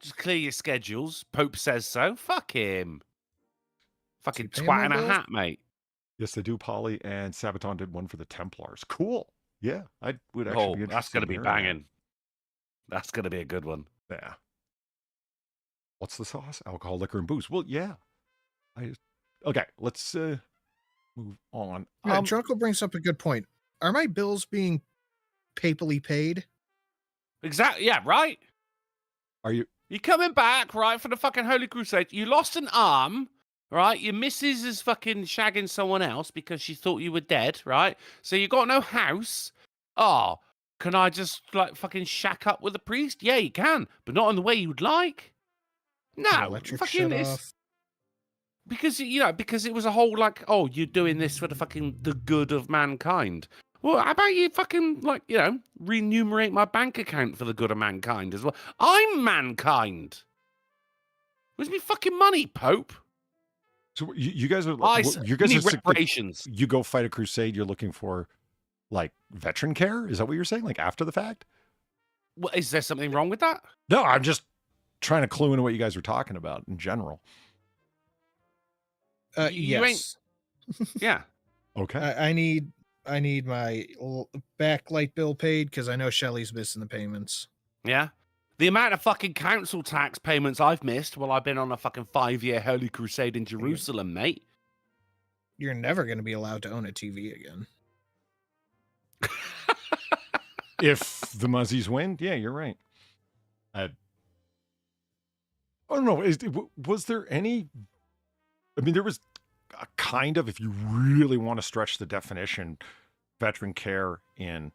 Just clear your schedules. Pope says so. Fuck him. Fucking pay him twat in no a bills? hat, mate. Yes, they do, Polly, and Sabaton did one for the Templars. Cool. Yeah, I would actually be interested. That's going to be in hearing banging. That's going to be a good one. that. Yeah. What's the sauce? Alcohol, liquor, and booze. Well, yeah. Okay, let's move on. Yeah, Drunkle brings up a good point. Are my bills being papally paid? Exactly. Yeah, right? Are you... You're coming back, right, for the fucking Holy Crusade. You lost an arm, right? Your missus is fucking shagging someone else because she thought you were dead, right? So you got no house. Oh, can I just like fucking shack up with a priest? Yeah, you can, but not in the way you'd like. No, Electric fucking shut it's off. because because it was a whole like, oh, you're doing this for the good of mankind. Well, how about you fucking like remunerate my bank account for the good of mankind as well? I'm mankind. Where's me fucking money, Pope? So you guys are I you guys need are reparations. You go fight a crusade. You're looking for like veteran care. Is that what you're saying? Like after the fact? Well, is there something wrong with that? No, I'm just trying to clue into what you guys are talking about in general. You Yes. Yeah. Okay. I need my back light bill paid because I know Shelly's missing the payments. Yeah. The amount of fucking council tax payments I've missed while I've been on a fucking 5-year Holy Crusade in Jerusalem, mate. You're never going to be allowed to own a TV again. If the Muzzies win, yeah, you're right. I don't know. Was there any? I mean, there was a kind of, if you really want to stretch the definition, veteran care in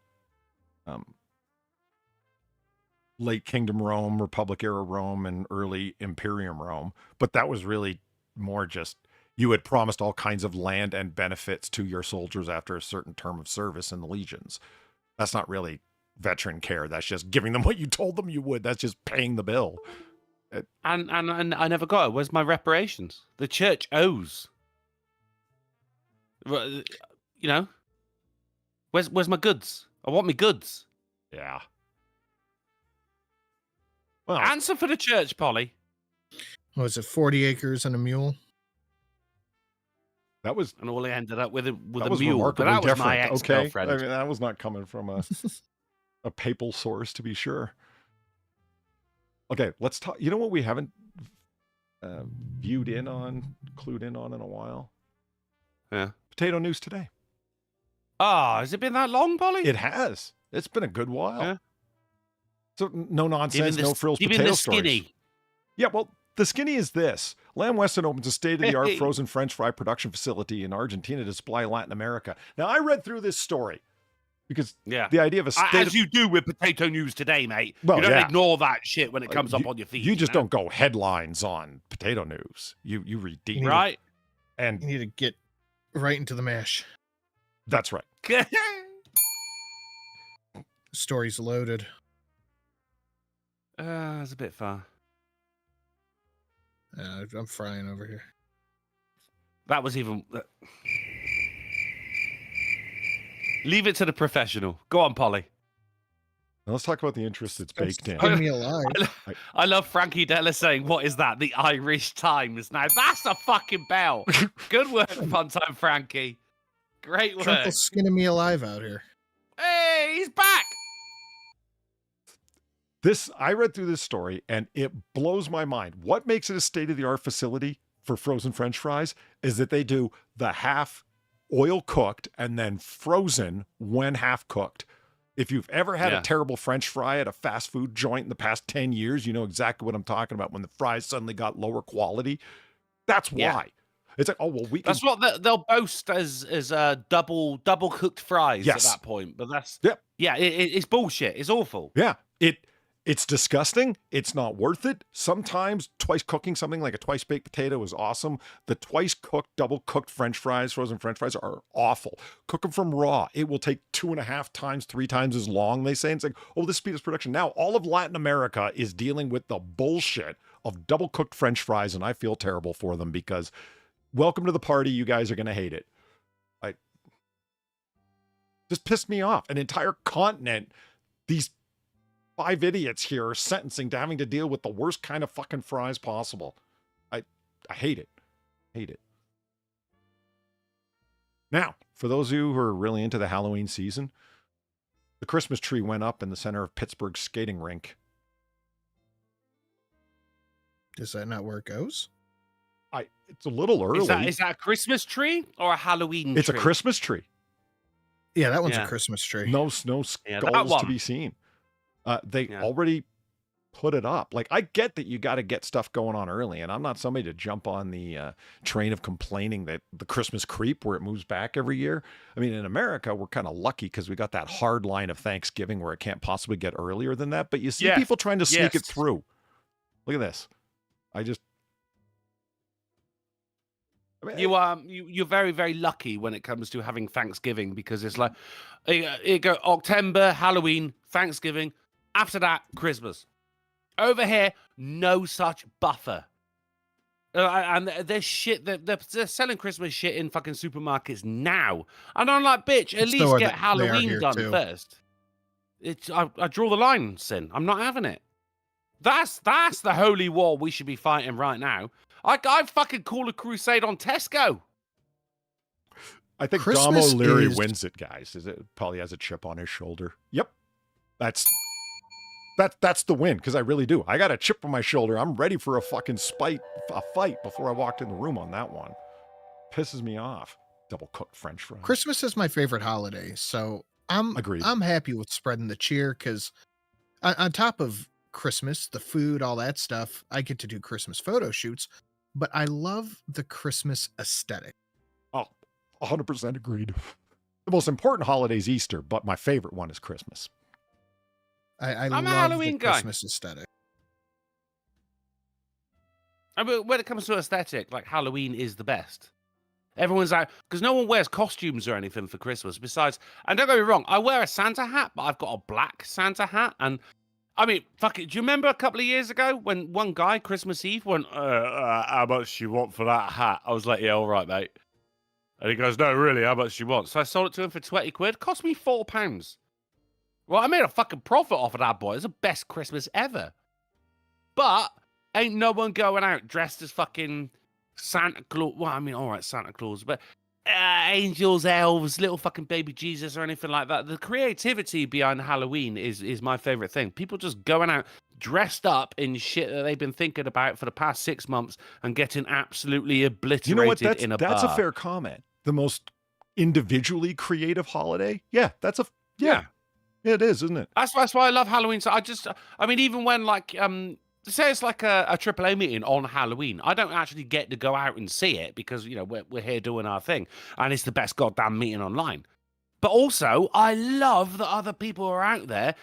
late Kingdom Rome, Republic era Rome, and early Imperium Rome. But that was really more just you had promised all kinds of land and benefits to your soldiers after a certain term of service in the legions. That's not really veteran care. That's just giving them what you told them you would. That's just paying the bill. And I never got it. Where's my reparations? The church owes. You know? Where's my goods? I want me goods. Yeah. Well, Answer for the church, Polly. Was it 40 acres and a mule? that was And all I ended up with a that was mule. But remarkably that was different. my Okay, ex-girlfriend. I mean, that was not coming from a papal source, to be sure. Okay, let's talk. You know what we haven't clued in on in a while? Yeah. Potato news today. Ah, has it been that long, Polly? It has. It's been a good while. Yeah. So no nonsense, no frills even potato the stories. skinny. Yeah, well, the skinny is this. Lamb Weston opens a state-of-the-art frozen French fry production facility in Argentina to supply Latin America. Now, I read through this story because Yeah. the idea of a state As you do with potato news today, mate. Well, you don't yeah. ignore that shit when it comes up on your feed. You just know? don't go headlines on potato news. You read deep. Right? And You need to get right into the mash. that's right. The story's loaded. It's a bit far. I'm frying over here. That was even. Leave it to the professional. Go on, Polly. Now let's talk about the interest it's baked in. Keeping me alive. I love Frankie Della saying, "What is that? The Irish Times." Now that's a fucking bell. Good work, fun time, Frankie. Great work. Drunkle's skinning me alive out here. Hey, he's back. I read through this story and it blows my mind. What makes it a state-of-the-art facility for frozen French fries is that they do the half oil cooked and then frozen when half cooked. If you've ever had a terrible French fry at a fast food joint in the past 10 years, you know exactly what I'm talking about. When the fries suddenly got lower quality, that's why. Yeah. It's like, oh, well, we can... That's what they'll boast as double cooked fries Yes. at that point. But that's Yep. yeah, it's bullshit. It's awful. Yeah, it's disgusting. It's not worth it. Sometimes twice cooking something like a twice baked potato is awesome. The twice cooked, double cooked French fries, frozen French fries are awful. Cook them from raw. It will take 2.5 times, 3 times as long, they say. And it's like, oh, this speed is production. Now, all of Latin America is dealing with the bullshit of double cooked French fries, and I feel terrible for them because welcome to the party. You guys are going to hate it. Just pissed me off. An entire continent, these 5 idiots here are sentencing to having to deal with the worst kind of fucking fries possible. I hate it. Hate it. Now, for those of you who are really into the Halloween season, the Christmas tree went up in the center of Pittsburgh's skating rink. Is that not where it goes? It's a little early. Is that a Christmas tree or a Halloween tree? It's a Christmas tree. Yeah, that one's Yeah. a Christmas tree. No Yeah, that skulls to one. be seen. They already put it up. Like, I get that you got to get stuff going on early, and I'm not somebody to jump on the train of complaining that the Christmas creep where it moves back every year. I mean, in America, we're kind of lucky because we got that hard line of Thanksgiving where it can't possibly get earlier than that. But you see people trying to sneak it through. Look at this. I mean, you're very, very lucky when it comes to having Thanksgiving, because it's like you go October, Halloween, Thanksgiving, after that, Christmas. Over here, no such buffer. And there's shit that they're selling Christmas shit in fucking supermarkets now. And I'm like, bitch, at least get Halloween done first. I draw the line, Sin. I'm not having it. That's the holy war we should be fighting right now. I fucking call a crusade on Tesco. I think Dom O'Leary wins it, guys. Probably has a chip on his shoulder. Yep. That's the win, because I really do. I got a chip on my shoulder. I'm ready for a fucking fight before I walked in the room on that one. Pisses me off. Double cooked French fries. Christmas is my favorite holiday, so I'm happy with spreading the cheer, because on top of Christmas, the food, all that stuff, I get to do Christmas photo shoots, but I love the Christmas aesthetic. Oh, 100% agreed. The most important holiday is Easter, but my favorite one is Christmas. I'm love a Halloween the guy. Christmas aesthetic. I mean, when it comes to aesthetic, like, Halloween is the best. Everyone's out because no one wears costumes or anything for Christmas. Besides, and don't get me wrong, I wear a Santa hat, but I've got a black Santa hat. And I mean, fuck it. Do you remember a couple of years ago when one guy, Christmas Eve, went, how much you want for that hat? I was like, yeah, all right, mate. And he goes, no, really, how much you want? So I sold it to him for 20 quid. It cost me £4. Well, I made a fucking profit off of that, boy. It's the best Christmas ever. But ain't no one going out dressed as fucking Santa Claus. Well, I mean, all right, Santa Claus, but angels, elves, little fucking baby Jesus or anything like that. The creativity behind Halloween is my favorite thing. People just going out dressed up in shit that they've been thinking about for the past 6 months and getting absolutely obliterated. You know what? That's a bar. fair comment. The most individually creative holiday. Yeah, that's yeah. It is, isn't it? That's why I love Halloween. So I mean, even when like say it's like a AAA meeting on Halloween, I don't actually get to go out and see it because, you know, we're here doing our thing and it's the best goddamn meeting online. But also, I love that other people are out there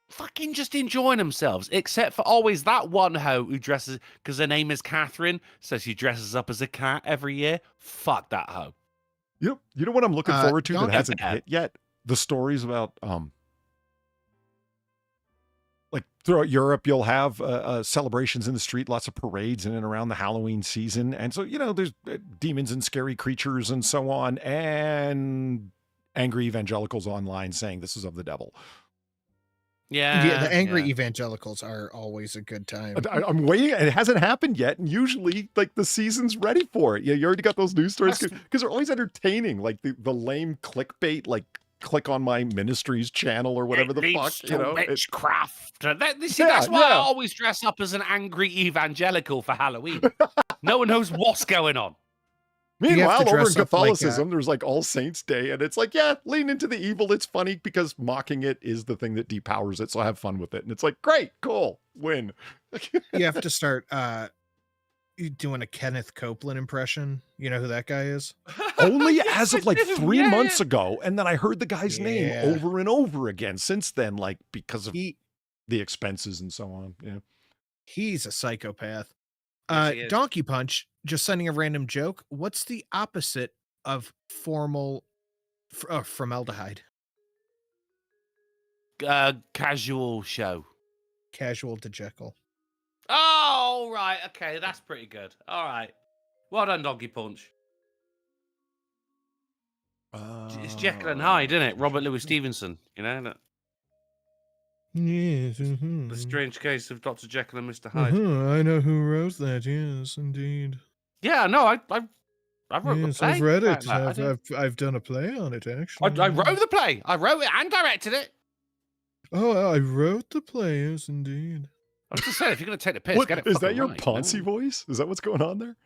fucking just enjoying themselves, except for always that one hoe who dresses, because her name is Catherine, so she dresses up as a cat every year. Fuck that hoe. You know what I'm looking forward to that hasn't that. hit yet? The stories about like throughout Europe, you'll have celebrations in the street, lots of parades in and around the Halloween season. And so, you know, there's demons and scary creatures and so on, and angry evangelicals online saying this is of the devil. Yeah, the angry evangelicals are always a good time. I'm waiting. It hasn't happened yet. And usually, like, the season's ready for it. Yeah, you already got those news stories because they're always entertaining. Like the lame clickbait, like, click on my ministry's channel or whatever the fuck, you know. Witchcraft. That's why I always dress up as an angry evangelical for Halloween. No one knows what's going on. Meanwhile, over in Catholicism, there's like All Saints Day, and it's like, yeah, lean into the evil. It's funny because mocking it is the thing that depowers it. So have fun with it. And it's like, great, cool, win. You have to start doing a Kenneth Copeland impression. You know who that guy is? Only as of like 3 months ago. And then I heard the guy's name over and over again since then, like because of the expenses and so on. Yeah. He's a psychopath. Donkey Punch, just sending a random joke. What's the opposite of formaldehyde? Casual show. Casual to Jekyll. Oh, right. Okay, that's pretty good. All right. Well done, Donkey Punch. It's Jekyll and Hyde, isn't it? Robert Louis Stevenson, you know? Yes. The strange case of Dr. Jekyll and Mr. Hyde. I know who wrote that. Yes, indeed. Yeah, no, I wrote the play. I've read it. I've done a play on it, actually. I wrote the play. I wrote it and directed it. Oh, I wrote the play. Yes, indeed. I was just saying, if you're going to take the piss, What, get it is that fucking your right, Ponzi voice? Is that what's going on there?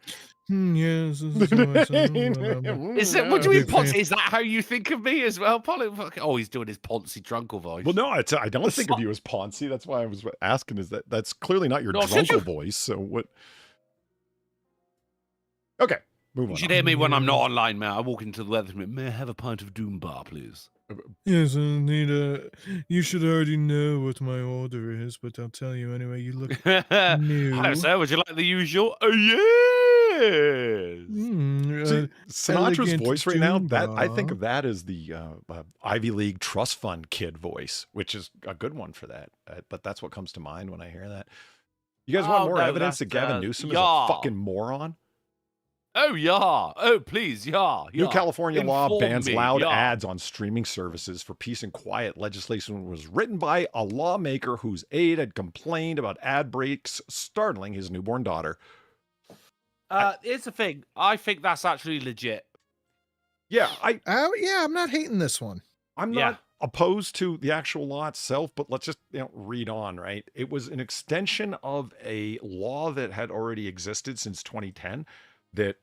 Yes. This is what I said when I'm- Is it, what do you mean, Big fan. Ponzi? Is that how you think of me as well, Polly? Oh, he's doing his Ponzi Drunkle voice. Well, no, I don't That's think of you as Ponzi. That's why I was asking. Is that's clearly not your No, should you- Drunkle voice? So what? Okay, move You on. should hear me when I'm not online, man. I walk into the weather. May I have a pint of Doom Bar, please? Yes, Anita. You should already know what my order is, but I'll tell you anyway. You look new. Hello, sir. Would you like the usual? Oh, yes. See, Sinatra's elegant voice right now, Doom that I think Bar. of that as the Ivy League trust fund kid voice, which is a good one for that. But that's what comes to mind when I hear that. You guys want Oh, more no, evidence that that's, Gavin Newsom is yeah. a fucking moron? Oh, yeah. Oh, please, yeah. New California law Inform bans me, loud yeah. ads on streaming services for peace and quiet. Legislation was written by a lawmaker whose aide had complained about ad breaks startling his newborn daughter. Here's the thing. I think that's actually legit. Yeah, I'm not hating this one. I'm Yeah. not opposed to the actual law itself, but let's just read on, right? It was an extension of a law that had already existed since 2010 that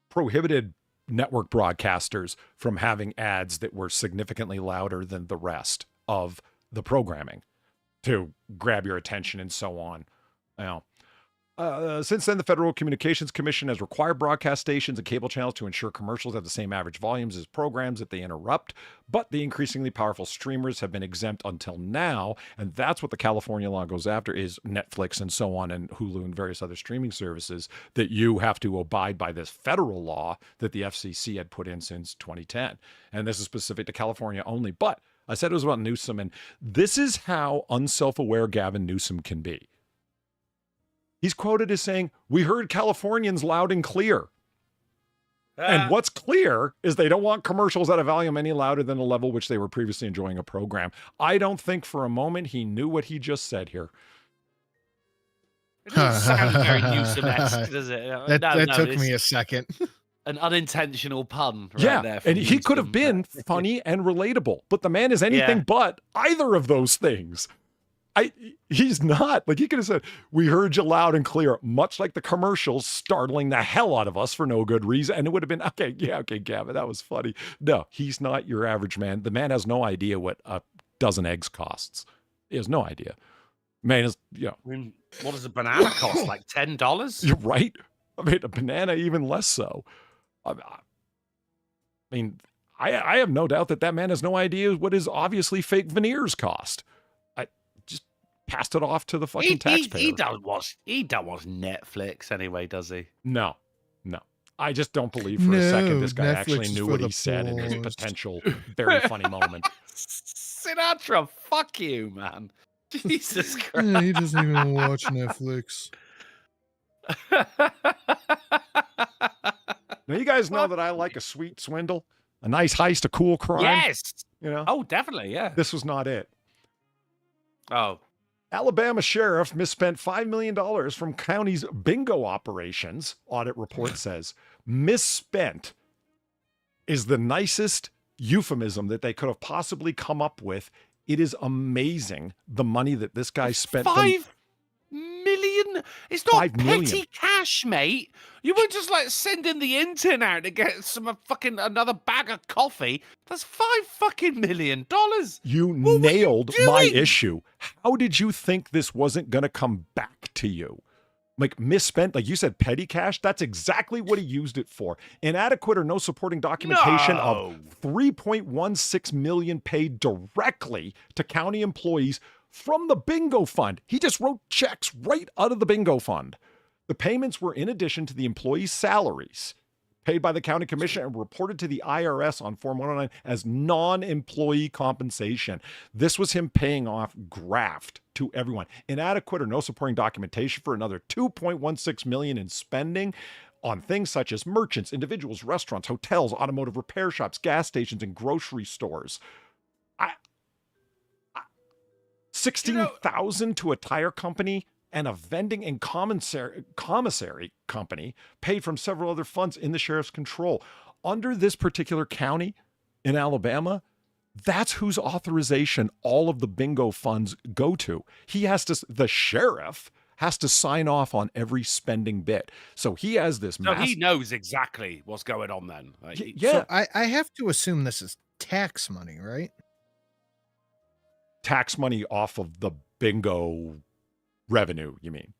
prohibited network broadcasters from having ads that were significantly louder than the rest of the programming to grab your attention and so on. Now, since then, the Federal Communications Commission has required broadcast stations and cable channels to ensure commercials have the same average volumes as programs that they interrupt, but the increasingly powerful streamers have been exempt until now, and that's what the California law goes after is Netflix and so on and Hulu and various other streaming services, that you have to abide by this federal law that the FCC had put in since 2010. And this is specific to California only, but I said it was about Newsom, and this is how unself-aware Gavin Newsom can be. He's quoted as saying, "We heard Californians loud and clear." And what's clear is they don't want commercials at a volume any louder than the level which they were previously enjoying a program. I don't think for a moment he knew what he just said here. It doesn't sound very Newsom-esque, does it? That took it's me a second. an unintentional pun right there. from and he could have Newsom. been funny and relatable, but the man is anything Yeah. but either of those things. He's not. Like, he could have said, "We heard you loud and clear," much like the commercials startling the hell out of us for no good reason. And it would have been, okay, Gavin, that was funny. No, he's not your average man. The man has no idea what a dozen eggs costs. He has no idea. Man is, I mean, what does a banana cost? Like $10? you're right. I mean, a banana even less so. I mean, I have no doubt that man has no idea what his obviously fake veneers cost. I just passed it off to the fucking taxpayer. He don't watch Netflix anyway, does he? No. I just don't believe for a second No, this guy Netflix actually is knew for what the he said in his poor. potential very funny moment. Sinatra, fuck you, man. Jesus Christ. Yeah, he doesn't even watch Netflix. Now, you guys know that I like a sweet swindle, a nice heist, a cool crime. Yes. You know, Oh, definitely, yeah. this was not it. Oh, Alabama sheriff misspent $5 million from county's bingo operations, audit report says. Misspent is the nicest euphemism that they could have possibly come up with. It is amazing the money that this guy spent. 5 million? It's not 5 million. petty cash, mate. You were just like sending the intern out to get some fucking another bag of coffee. That's $5 million. You What were you nailed my doing? issue. How did you think this wasn't going to come back to you? Like, misspent, like you said, petty cash, that's exactly what he used it for. Inadequate or no supporting documentation of No. $3.16 million paid directly to county employees from the bingo fund. He just wrote checks right out of the bingo fund. The payments were in addition to the employees' salaries paid by the county commission and reported to the IRS on Form 109 as non-employee compensation. This was him paying off graft to everyone. Inadequate or no supporting documentation for another $2.16 million in spending on things such as merchants, individuals, restaurants, hotels, automotive repair shops, gas stations, and grocery stores. $16,000 to a tire company and a vending and commissary company paid from several other funds in the sheriff's control. Under this particular county in Alabama, That's whose authorization all of the bingo funds go to. The sheriff has to sign off on every spending bit. So he has this So he knows exactly what's going on then. So I have to assume this is tax money, right? Tax money off of the bingo revenue, you mean?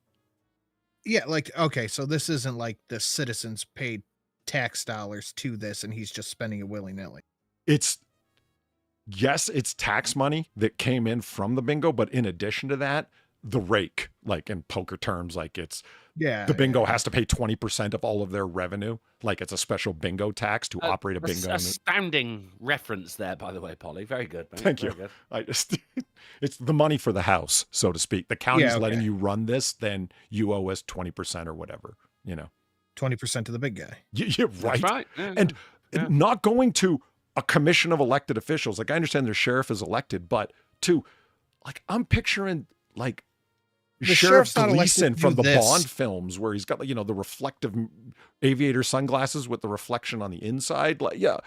Yeah, like, okay, so this isn't like the citizens paid tax dollars to this and he's just spending it willy-nilly. Yes, it's tax money that came in from the bingo, but in addition to that, the rake, like in poker terms, like the bingo has to pay 20% of all of their revenue. Like it's a special bingo tax to operate a bingo. Astounding reference there, by the way, Polly. Very good, mate. Thank you. It's the money for the house, so to speak. The county's letting you run this, then you owe us 20% or whatever, 20% to the big guy. You're right. That's right. Yeah, and not going to a commission of elected officials. Like I understand their sheriff is elected, but I'm picturing like The Sheriff sheriff's not Gleason elected to from do the this. Bond films where he's got the reflective aviator sunglasses with the reflection on the inside. Like, yeah,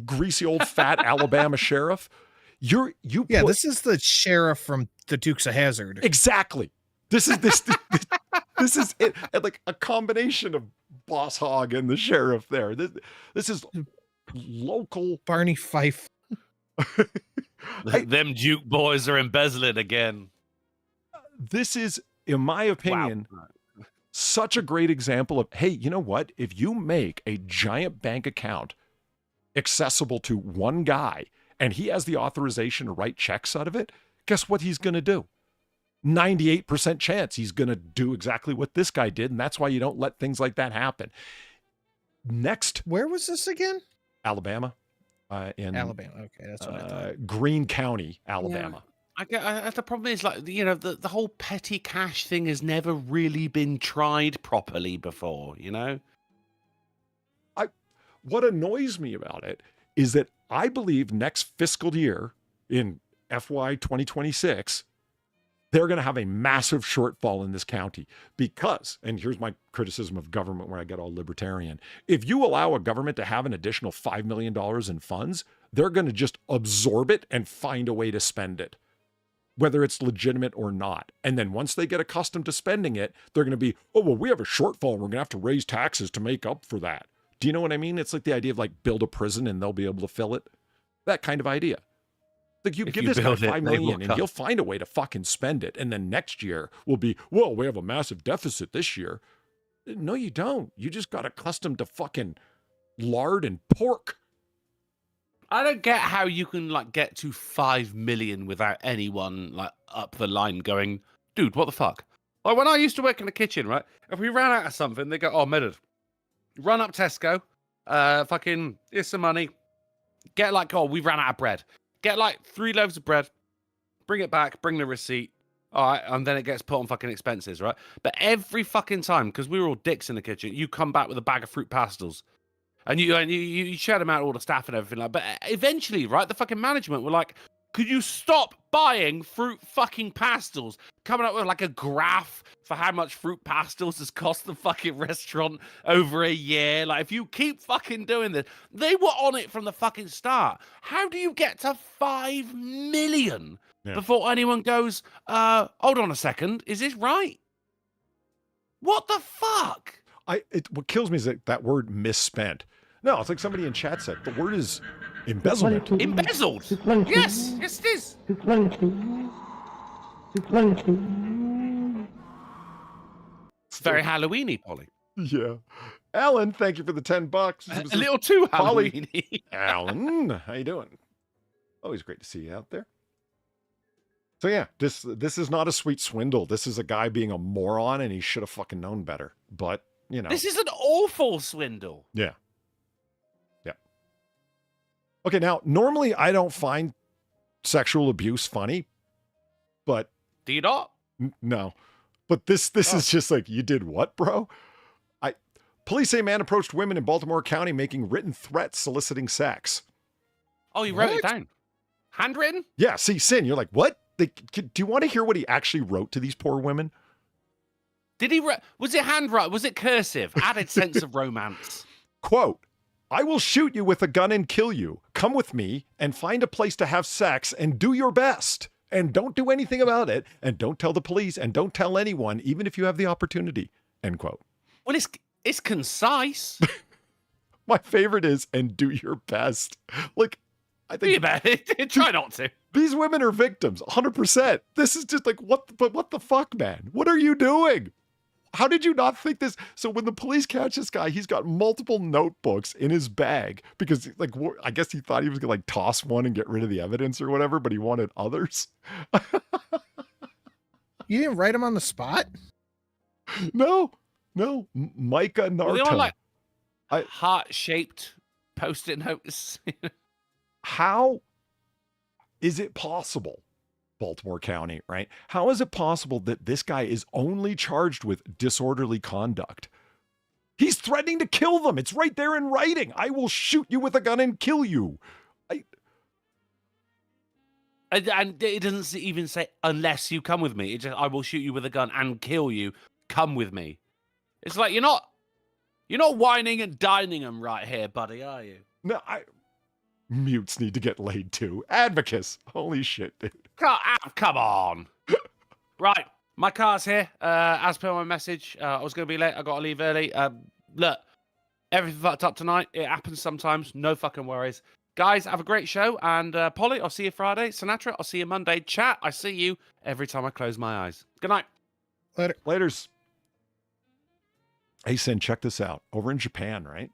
greasy old fat Alabama sheriff. This is the sheriff from the Dukes of Hazzard. Exactly. This is this is it. And like a combination of Boss Hogg and the sheriff there. This is local Barney Fife. Them Duke boys are embezzling again. This is, in my opinion, such a great example of, hey, you know what? If you make a giant bank account accessible to one guy and he has the authorization to write checks out of it, guess what he's going to do? 98% chance he's going to do exactly what this guy did. And that's why you don't let things like that happen. Next. Where was this again? Alabama. In Alabama. Okay, that's what I thought. Greene County, Alabama. Yeah. The problem is, like, the whole petty cash thing has never really been tried properly before, What annoys me about it is that I believe next fiscal year in FY 2026, they're going to have a massive shortfall in this county because, and here's my criticism of government where I get all libertarian. If you allow a government to have an additional $5 million in funds, they're going to just absorb it and find a way to spend it, whether it's legitimate or not. And then once they get accustomed to spending it, they're going to be, oh, well, we have a shortfall and we're going to have to raise taxes to make up for that. Do you know what I mean? It's like the idea of like build a prison and they'll be able to fill it. That kind of idea. Like you give this guy $5 million and he'll find a way to fucking spend it. And then next year will be, well, we have a massive deficit this year. No, you don't. You just got accustomed to fucking lard and pork. I don't get how you can get to 5 million without anyone up the line going, dude, what the fuck? Like when I used to work in the kitchen, right? If we ran out of something, they go, oh, Medard, run up Tesco, fucking, here's some money. Get we ran out of bread. Get 3 loaves of bread, bring it back, bring the receipt. All right, and then it gets put on fucking expenses, right? But every fucking time, because we were all dicks in the kitchen, you come back with a bag of fruit pastels. And you shared them out to all the staff and everything but eventually, right, the fucking management were like, could you stop buying fruit fucking pastels? Coming up with a graph for how much fruit pastels has cost the fucking restaurant over a year. If you keep fucking doing this, they were on it from the fucking start. How do you get to 5 million before anyone goes, hold on a second, is this right? What the fuck? What kills me is that word misspent. No, it's like somebody in chat said. The word is embezzlement. Embezzled. Yes, it is. It's very Halloweeny, Polly. Yeah. Alan, thank you for the $10. A little too Halloweeny. Alan, how you doing? Always great to see you out there. So yeah, this is not a sweet swindle. This is a guy being a moron, and he should have fucking known better. But this is an awful swindle. Yeah. Okay, now, normally I don't find sexual abuse funny, but... Do you not? No. But this is just like, you did what, bro? Police say man approached women in Baltimore County making written threats soliciting sex. Oh, you wrote it down? Handwritten? Yeah, see, Sin, you're like, what? Do you want to hear what he actually wrote to these poor women? Did he was it handwritten? Was it cursive? Added sense of romance. Quote, I will shoot you with a gun and kill you. come with me and find a place to have sex and do your best. And don't do anything about it. And don't tell the police and don't tell anyone, even if you have the opportunity. End quote. Well, it's concise. My favorite is, and do your best. Like, I think Try not to. these women are victims, 100%. This is just like, what the fuck, man? What are you doing? How did you not think this? So when the police catch this guy, he's got multiple notebooks in his bag because, like, I guess he thought he was gonna like toss one and get rid of the evidence or whatever, but he wanted others. You didn't write him on the spot? No, Micah Were they Narta. on like heart-shaped post-it notes? How is it possible, Baltimore County, right? How is it possible that this guy is only charged with disorderly conduct? He's threatening to kill them. It's right there in writing. I will shoot you with a gun and kill you. And it doesn't even say, unless you come with me. It just, I will shoot you with a gun and kill you. Come with me. It's like, you're not whining and dining them right here, buddy, are you? No, mutes need to get laid too. Advocates. Holy shit, dude. Come on. Right. My car's here. As per my message, I was going to be late. I got to leave early. Look, everything fucked up tonight. It happens sometimes. No fucking worries. Guys, have a great show. And Polly, I'll see you Friday. Sinatra, I'll see you Monday. Chat, I see you every time I close my eyes. Good night. Laters. Hey, Sin, check this out. Over in Japan, right?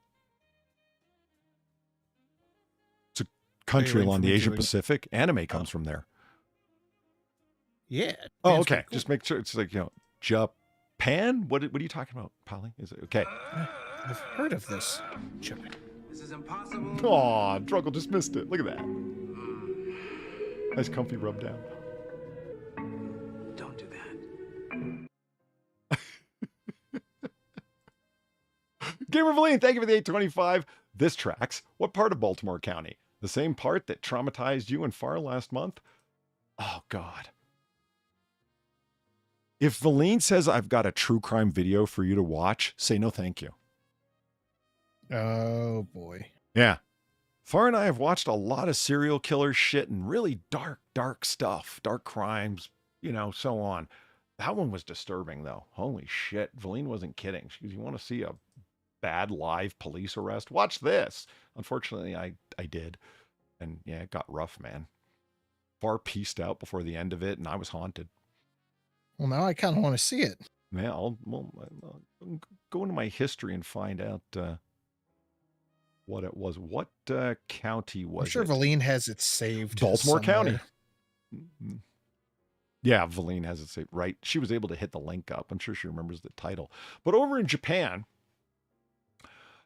It's a country along the Asia Pacific. Anime comes from there. Yeah. Oh, okay. Cool. Just make sure it's like, Japan? What are you talking about, Polly? Is it okay? I've heard of this. Japan. This is impossible. Aw, Drunkle just missed it. Look at that. Nice comfy rub down. Don't do that. Gamer Valine, thank you for the 825. This tracks. What part of Baltimore County? The same part that traumatized you and Far last month? Oh, God. If Valine says I've got a true crime video for you to watch, say no thank you. Oh, boy. Yeah. Far and I have watched a lot of serial killer shit and really dark stuff, dark crimes, so on. That one was disturbing, though. Holy shit. Valine wasn't kidding. She goes, you want to see a bad live police arrest? Watch this. Unfortunately, I did. And yeah, it got rough, man. Far pieced out before the end of it, and I was haunted. Well, now I kind of want to see it. Yeah, I'll go into my history and find out what it was. What county was it? I'm sure Valine has it saved. Baltimore somewhere. County. Yeah, Valine has it saved. Right. She was able to hit the link up. I'm sure she remembers the title. But over in Japan,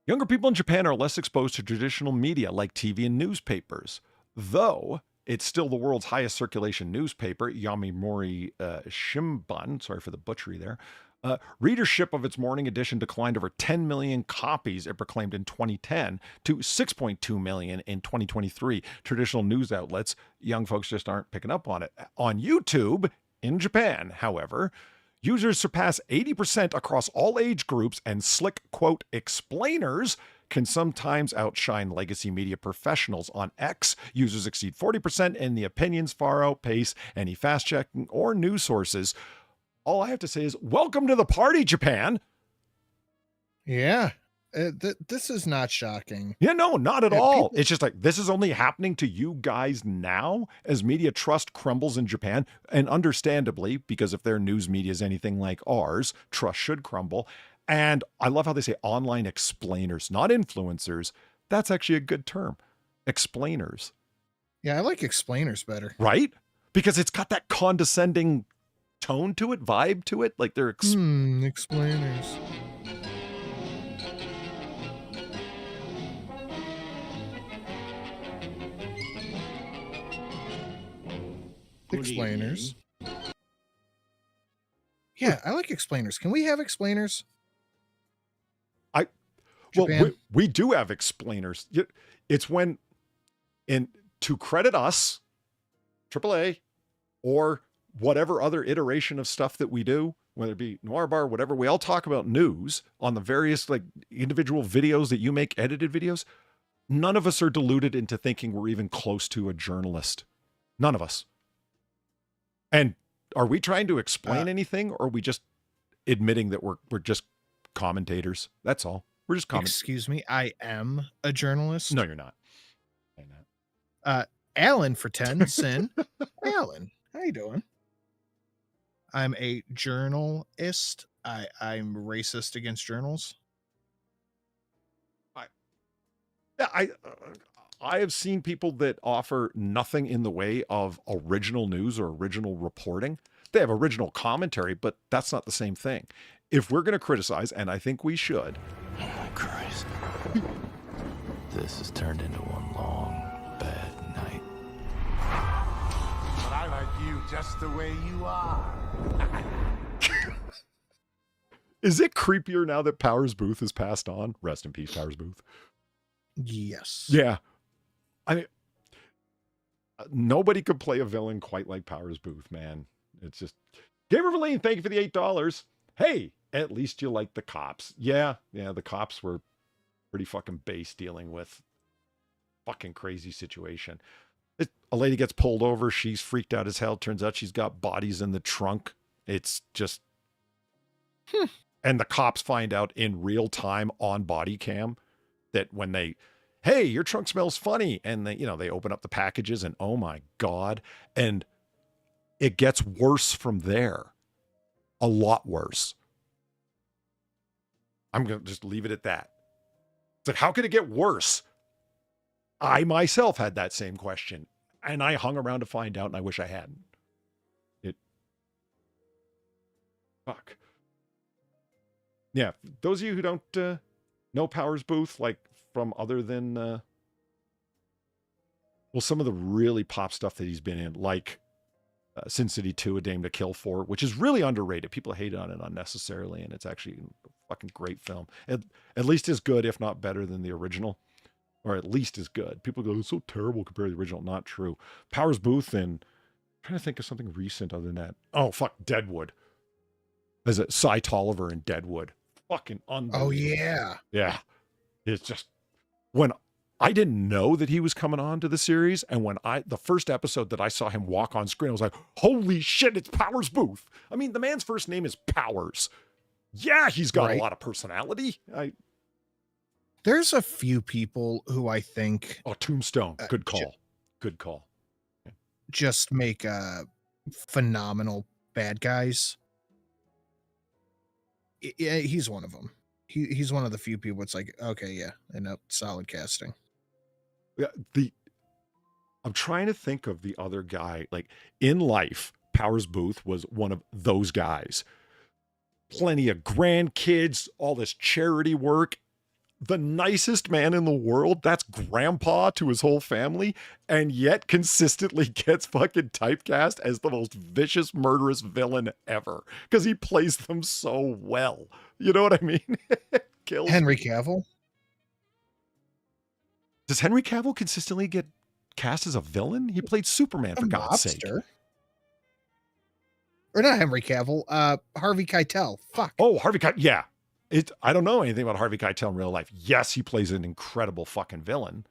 younger people in Japan are less exposed to traditional media like TV and newspapers, though it's still the world's highest circulation newspaper, Yamimori Shimbun. Sorry for the butchery there. Readership of its morning edition declined over 10 million copies it proclaimed in 2010 to 6.2 million in 2023. Traditional news outlets, young folks just aren't picking up on it. On YouTube, in Japan, however, users surpass 80% across all age groups, and slick, quote, explainers can sometimes outshine legacy media professionals. On X, users exceed 40%, and the opinions far outpace any fast-checking or news sources. All I have to say is, welcome to the party, Japan. Yeah. This is not shocking. Yeah, no, not at all. It's just like, this is only happening to you guys now as media trust crumbles in Japan. And understandably, because if their news media is anything like ours, trust should crumble. And I love how they say online explainers, not influencers. That's actually a good term. Explainers. Yeah, I like explainers better. Right? Because it's got that condescending tone to it, vibe to it. Like they're explainers. Explainers. Yeah, I like explainers. Can we have explainers? Well, we do have explainers. It's when, to credit us, AAA, or whatever other iteration of stuff that we do, whether it be Noir Bar, whatever, we all talk about news on the various like individual videos that you make, edited videos. none of us are deluded into thinking we're even close to a journalist. None of us. And are we trying to explain anything, or are we just admitting that we're just commentators? That's all. We're just commentators. Excuse me, I am a journalist. No, you're not. You're not. Alan for 10, Sin. Alan, how you doing? I'm a journalist. I'm racist against journals. I have seen people that offer nothing in the way of original news or original reporting. They have original commentary, but that's not the same thing. If we're going to criticize, and I think we should. Oh my Christ. This has turned into one long, bad night. But I like you just the way you are. Is it creepier now that Powers Booth has passed on? Rest in peace, Powers Booth. Yes. Yeah. I mean, nobody could play a villain quite like Powers Booth, man. It's just... Gamer Verlaine, thank you for the $8. Hey, at least you like the cops. Yeah, the cops were pretty fucking base dealing with fucking crazy situation. A lady gets pulled over. She's freaked out as hell. Turns out she's got bodies in the trunk. It's just... And the cops find out in real time on body cam that when they... Hey, your trunk smells funny. And they open up the packages and oh my God. And it gets worse from there. A lot worse. I'm going to just leave it at that. It's like, how could it get worse? I myself had that same question and I hung around to find out and I wish I hadn't. Fuck. Yeah. Those of you who don't know Powers Booth, like, from other than some of the really pop stuff that he's been in, like Sin City 2, A Dame to Kill For, which is really underrated. People hate on it unnecessarily, and it's actually a fucking great film. At least as good, if not better, than the original, or at least as good. People go, it's so terrible compared to the original. Not true. Powers Booth, and I'm trying to think of something recent other than that. Oh, fuck, Deadwood. As a Cy Tolliver in Deadwood. Fucking unbelievable. Oh, yeah. Yeah. It's just... When I didn't know that he was coming on to the series, and when the first episode that I saw him walk on screen, I was like, holy shit, it's Powers Booth. I mean, the man's first name is Powers. Yeah, he's got a lot of personality. There's a few people who I think... Oh, Tombstone. Good call. Good call. Just make phenomenal bad guys. Yeah, he's one of them. He's one of the few people. It's like, okay, yeah, solid casting. Yeah, I'm trying to think of the other guy. Like, in life, Powers Booth was one of those guys. Plenty of grandkids, all this charity work. The nicest man in the world. That's grandpa to his whole family, and yet consistently gets fucking typecast as the most vicious, murderous villain ever because he plays them so well. You know what I mean? Kills Henry Cavill. Does Henry Cavill consistently get cast as a villain? He played Superman, for God's sake. Or not Henry Cavill, Harvey Keitel. Fuck. Oh, Harvey Keitel. Yeah. I don't know anything about Harvey Keitel in real life. Yes, he plays an incredible fucking villain.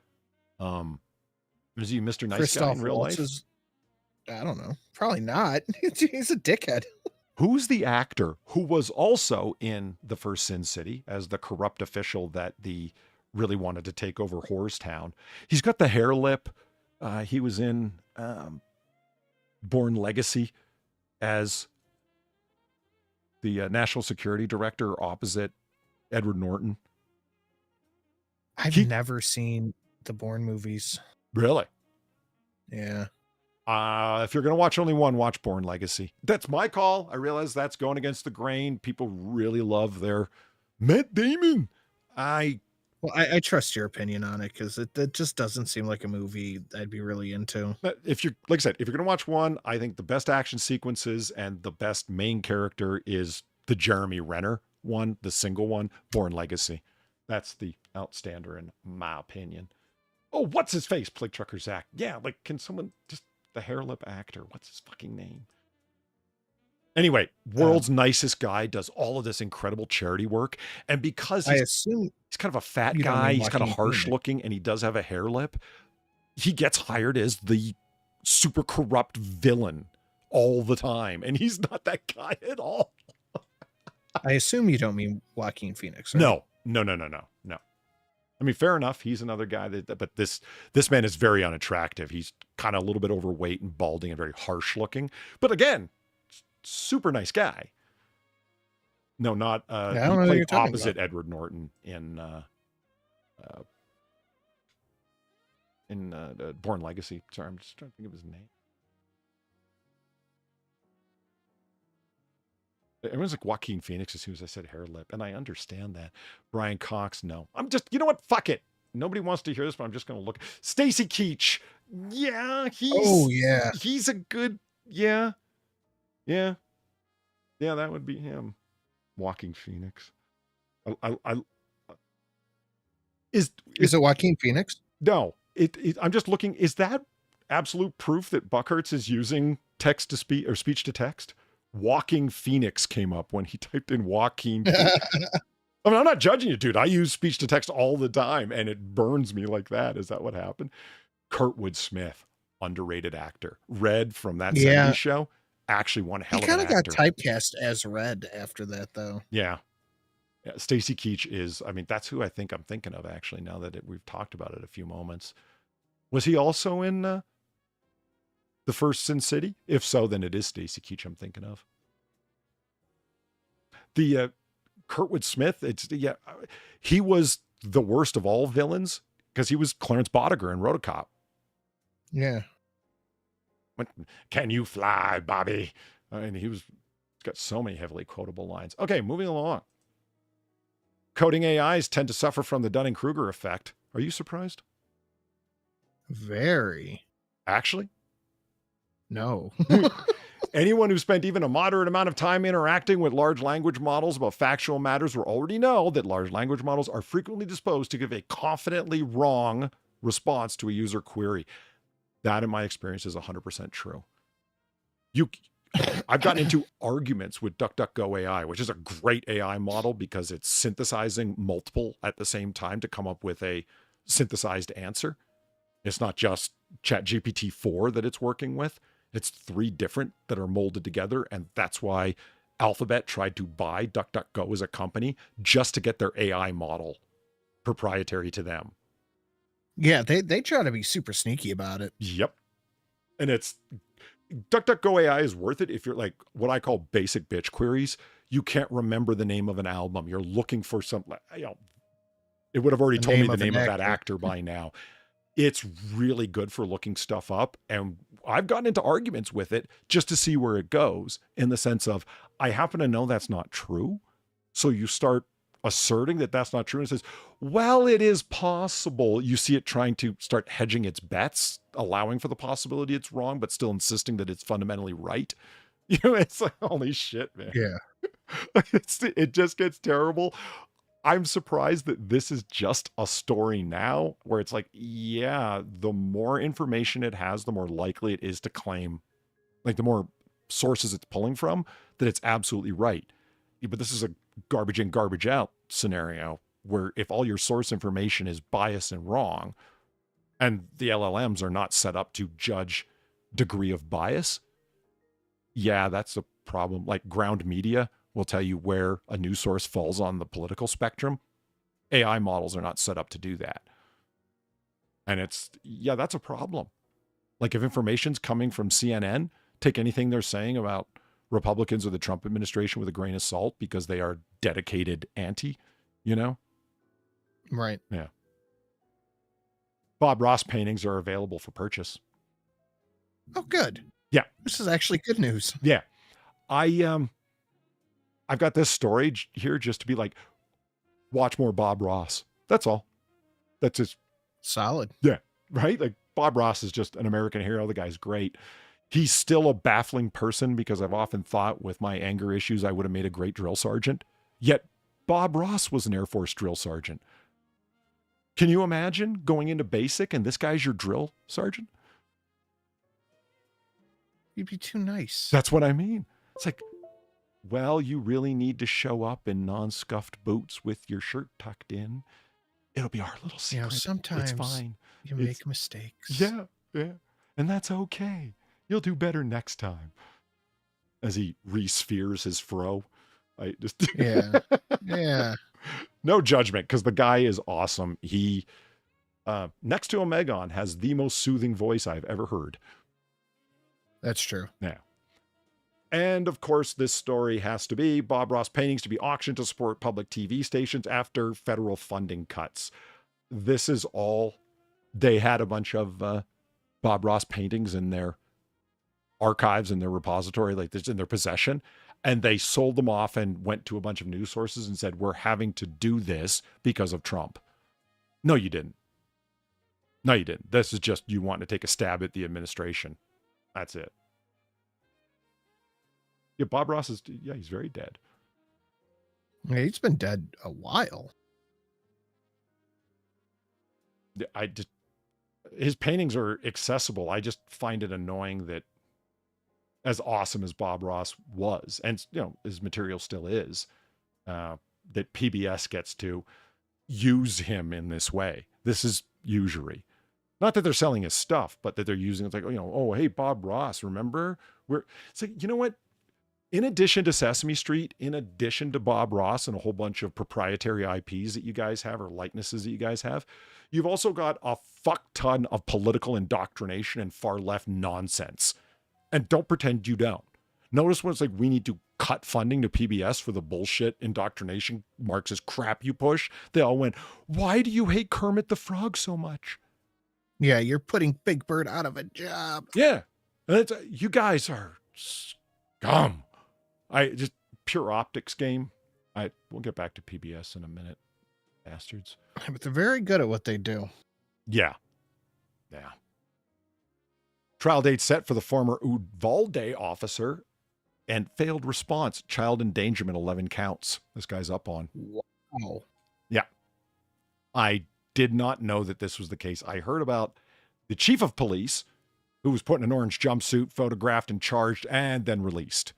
Is he Mr. Nice Guy in real life? I don't know. Probably not. He's a dickhead. Who's the actor who was also in the first Sin City as the corrupt official that really wanted to take over Horrorstown? He's got the hair lip. He was in Bourne Legacy as the national security director opposite Edward Norton. I've never seen the Bourne movies. Really? Yeah. If you're going to watch only one, watch Bourne Legacy. That's my call. I realize that's going against the grain. People really love their Matt Damon. I trust your opinion on it because it just doesn't seem like a movie I'd be really into. If you're, like I said, if you're going to watch one, I think the best action sequences and the best main character is the Jeremy Renner one, the single one, Bourne Legacy. That's the outstander in my opinion. Oh, what's his face? Plague Trucker Zach. Yeah, like, can someone just... The hair lip actor. What's his fucking name? Anyway, world's nicest guy, does all of this incredible charity work. And because I assume He's kind of a fat You don't guy. mean He's kind of Joaquin harsh Phoenix. looking, and he does have a hair lip. He gets hired as the super corrupt villain all the time, and he's not that guy at all. I assume you don't mean Joaquin Phoenix, right? No. I mean, fair enough. He's another guy but this man is very unattractive. He's kind of a little bit overweight and balding and very harsh looking. But again, super nice guy. No, not I he don't know who you're played talking opposite about. Edward Norton in Born Legacy. Sorry, I'm just trying to think of his name. Everyone's like Joaquin Phoenix as soon as I said hair lip, and I understand that. Brian Cox, no. I'm just, you know what? Fuck it. Nobody wants to hear this, but I'm just going to look. Stacy Keach. Yeah, he's a good, yeah, that would be him. Joaquin Phoenix. Is it Joaquin Phoenix? No, I'm just looking. Is that absolute proof that Buckhurst is using text to speech or speech to text? Walking Phoenix came up when he typed in Joaquin. I mean, I'm not judging you, dude. I use speech to text all the time, and it burns me like that. Is that what happened? Kurtwood Smith, underrated actor. Red from that 70s show, actually one hell of an actor. He kind of got typecast as Red after that, though. Yeah. Stacy Keach is, I mean, that's who I think I'm thinking of, actually, now that we've talked about it a few moments. Was he also in the first Sin City? If so, then it is Stacy Keach I'm thinking of. The Kurtwood Smith, he was the worst of all villains because he was Clarence Bodiger in Rotocop. Yeah. Can you fly, Bobby? I mean, he's got so many heavily quotable lines. Okay, moving along. Coding AIs tend to suffer from the Dunning-Kruger effect. Are you surprised? Very. Actually? No. Anyone who spent even a moderate amount of time interacting with large language models about factual matters will already know that large language models are frequently disposed to give a confidently wrong response to a user query. That, in my experience, is 100% true. I've gotten into arguments with DuckDuckGo AI, which is a great AI model because it's synthesizing multiple at the same time to come up with a synthesized answer. It's not just ChatGPT-4 that it's working with. It's 3 different that are molded together, and that's why Alphabet tried to buy DuckDuckGo as a company just to get their AI model proprietary to them. Yeah, they try to be super sneaky about it. Yep. And it's DuckDuckGo AI is worth it if you're like what I call basic bitch queries. You can't remember the name of an album. You're looking for something, it would have already told me the name of that actor by now. It's really good for looking stuff up. And I've gotten into arguments with it just to see where it goes, in the sense of, I happen to know that's not true. So you start asserting that that's not true. And it says, well, it is possible. You see it trying to start hedging its bets, allowing for the possibility it's wrong, but still insisting that it's fundamentally right. It's like, holy shit, man. Yeah. It just gets terrible. I'm surprised that this is just a story now where it's like, yeah, the more information it has, the more likely it is to claim, like the more sources it's pulling from, that it's absolutely right. But this is a garbage in, garbage out scenario where if all your source information is biased and wrong, and the LLMs are not set up to judge degree of bias, yeah, that's a problem. Like Ground Media will tell you where a news source falls on the political spectrum. AI models are not set up to do that. And that's a problem. Like if information's coming from CNN, take anything they're saying about Republicans or the Trump administration with a grain of salt because they are dedicated anti, Right. Yeah. Bob Ross paintings are available for purchase. Oh, good. Yeah. This is actually good news. Yeah. I've got this story here just to be like, watch more Bob Ross. That's all. That's just solid. Yeah. Right. Like Bob Ross is just an American hero. The guy's great. He's still a baffling person because I've often thought with my anger issues, I would have made a great drill sergeant. Yet Bob Ross was an Air Force drill sergeant. Can you imagine going into basic and this guy's your drill sergeant? You'd be too nice. That's what I mean. It's like, well, you really need to show up in non-scuffed boots with your shirt tucked in. It'll be our little secret. You know, sometimes it's fine. you It's- make mistakes. Yeah, yeah. And that's okay. You'll do better next time. As he re-spheres his fro. I just Yeah. Yeah. No judgment, because the guy is awesome. He next to Omegon has the most soothing voice I've ever heard. That's true. Yeah. And of course, this story has to be Bob Ross paintings to be auctioned to support public TV stations after federal funding cuts. This is all. They had a bunch of Bob Ross paintings in their archives, in their repository, like this in their possession. And they sold them off and went to a bunch of news sources and said, we're having to do this because of Trump. No, you didn't. No, you didn't. This is just you wanting to take a stab at the administration. That's it. Yeah, Bob Ross is, yeah, he's very dead. Yeah, he's been dead a while. His paintings are accessible. I just find it annoying that as awesome as Bob Ross was, and his material still is, that PBS gets to use him in this way. This is usury. Not that they're selling his stuff, but that they're using it like, oh, hey, Bob Ross, remember? It's like, you know what? In addition to Sesame Street, in addition to Bob Ross and a whole bunch of proprietary IPs that you guys have or likenesses that you guys have, you've also got a fuck ton of political indoctrination and far left nonsense. And don't pretend you don't. Notice when it's like, we need to cut funding to PBS for the bullshit indoctrination Marxist crap you push. They all went, why do you hate Kermit the Frog so much? Yeah, you're putting Big Bird out of a job. Yeah. And it's, you guys are scum. Just pure optics game. We'll get back to PBS in a minute. Bastards. But they're very good at what they do. Yeah. Yeah. Trial date set for the former Uvalde officer and failed response. Child endangerment, 11 counts. This guy's up on. Wow. Yeah. I did not know that this was the case. I heard about the chief of police who was put in an orange jumpsuit, photographed and charged, and then released.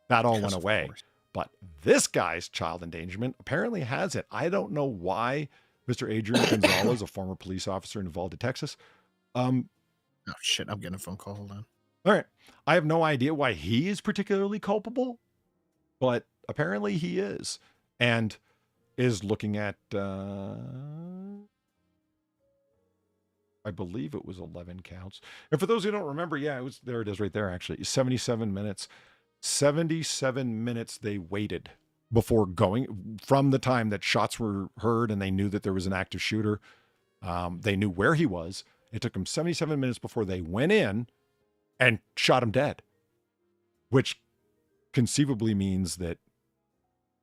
That all went away. But this guy's child endangerment apparently has it. I don't know why Mr. Adrian Gonzalez, a former police officer in Uvalde, Texas. Oh, shit. I'm getting a phone call. Hold on. All right. I have no idea why he is particularly culpable, but apparently he is. And is looking at, I believe it was 11 counts. And for those who don't remember, yeah, there it is right there, actually. 77 minutes. 77 minutes they waited before going, from the time that shots were heard and they knew that there was an active shooter. They knew where he was. It took them 77 minutes before they went in and shot him dead, which conceivably means that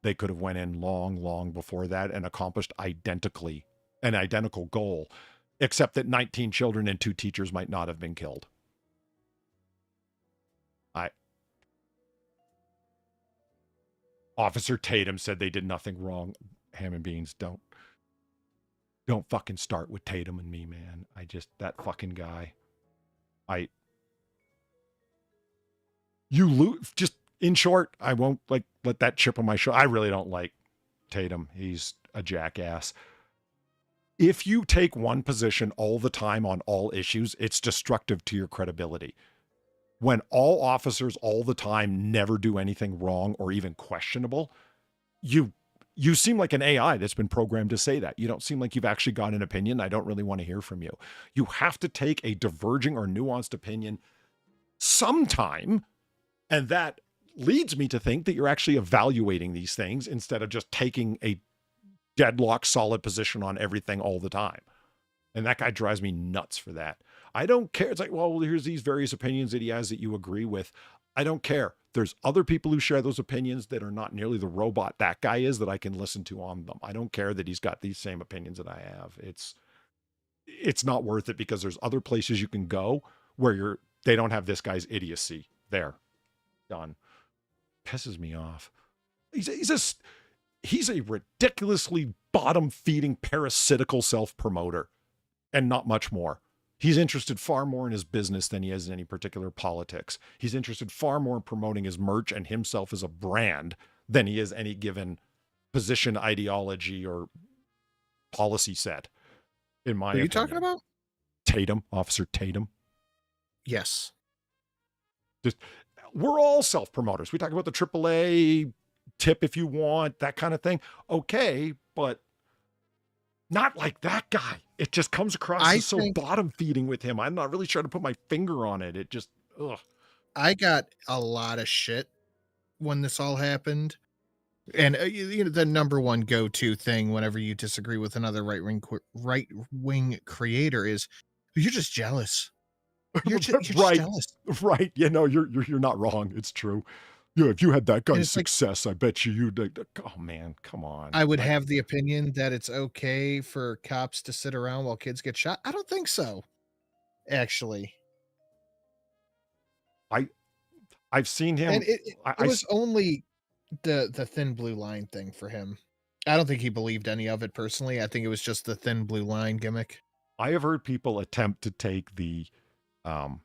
they could have went in long before that and accomplished an identical goal, except that 19 children and 2 teachers might not have been killed. Officer Tatum said they did nothing wrong. Ham and beans, don't fucking start with Tatum and me, man. That fucking guy. Just in short, I won't let that chip on my shoulder. I really don't like Tatum. He's a jackass. If you take one position all the time on all issues, it's destructive to your credibility. When all officers all the time never do anything wrong or even questionable, you seem like an AI that's been programmed to say that. You don't seem like you've actually got an opinion. I don't really want to hear from you. You have to take a diverging or nuanced opinion sometime, and that leads me to think that you're actually evaluating these things instead of just taking a deadlock solid position on everything all the time. And that guy drives me nuts for that. I don't care. It's like, well, here's these various opinions that he has that you agree with. I don't care. There's other people who share those opinions that are not nearly the robot that guy is that I can listen to on them. I don't care that he's got these same opinions that I have. It's not worth it because there's other places you can go where they don't have this guy's idiocy. There. Done. Pisses me off. He's a ridiculously bottom-feeding parasitical self-promoter and not much more. He's interested far more in his business than he is in any particular politics. He's interested far more in promoting his merch and himself as a brand than he is any given position, ideology, or policy set. In my opinion. Are you talking about? Tatum, Officer Tatum? Yes. We're all self-promoters. We talk about the AAA tip if you want, that kind of thing. Okay, but not like that guy. It just comes across as so bottom feeding with him. I'm not really trying to put my finger on it. It just, ugh. I got a lot of shit when this all happened. And the number one go-to thing whenever you disagree with another right-wing creator is you're just jealous. You're just right, jealous. Right. You know, you're not wrong. It's true. Yeah, if you had that guy's success, I bet you'd. Oh man, come on. I would have the opinion that it's okay for cops to sit around while kids get shot. I don't think so. Actually, I've seen him. And it was only the thin blue line thing for him. I don't think he believed any of it personally. I think it was just the thin blue line gimmick. I have heard people attempt to take the Hell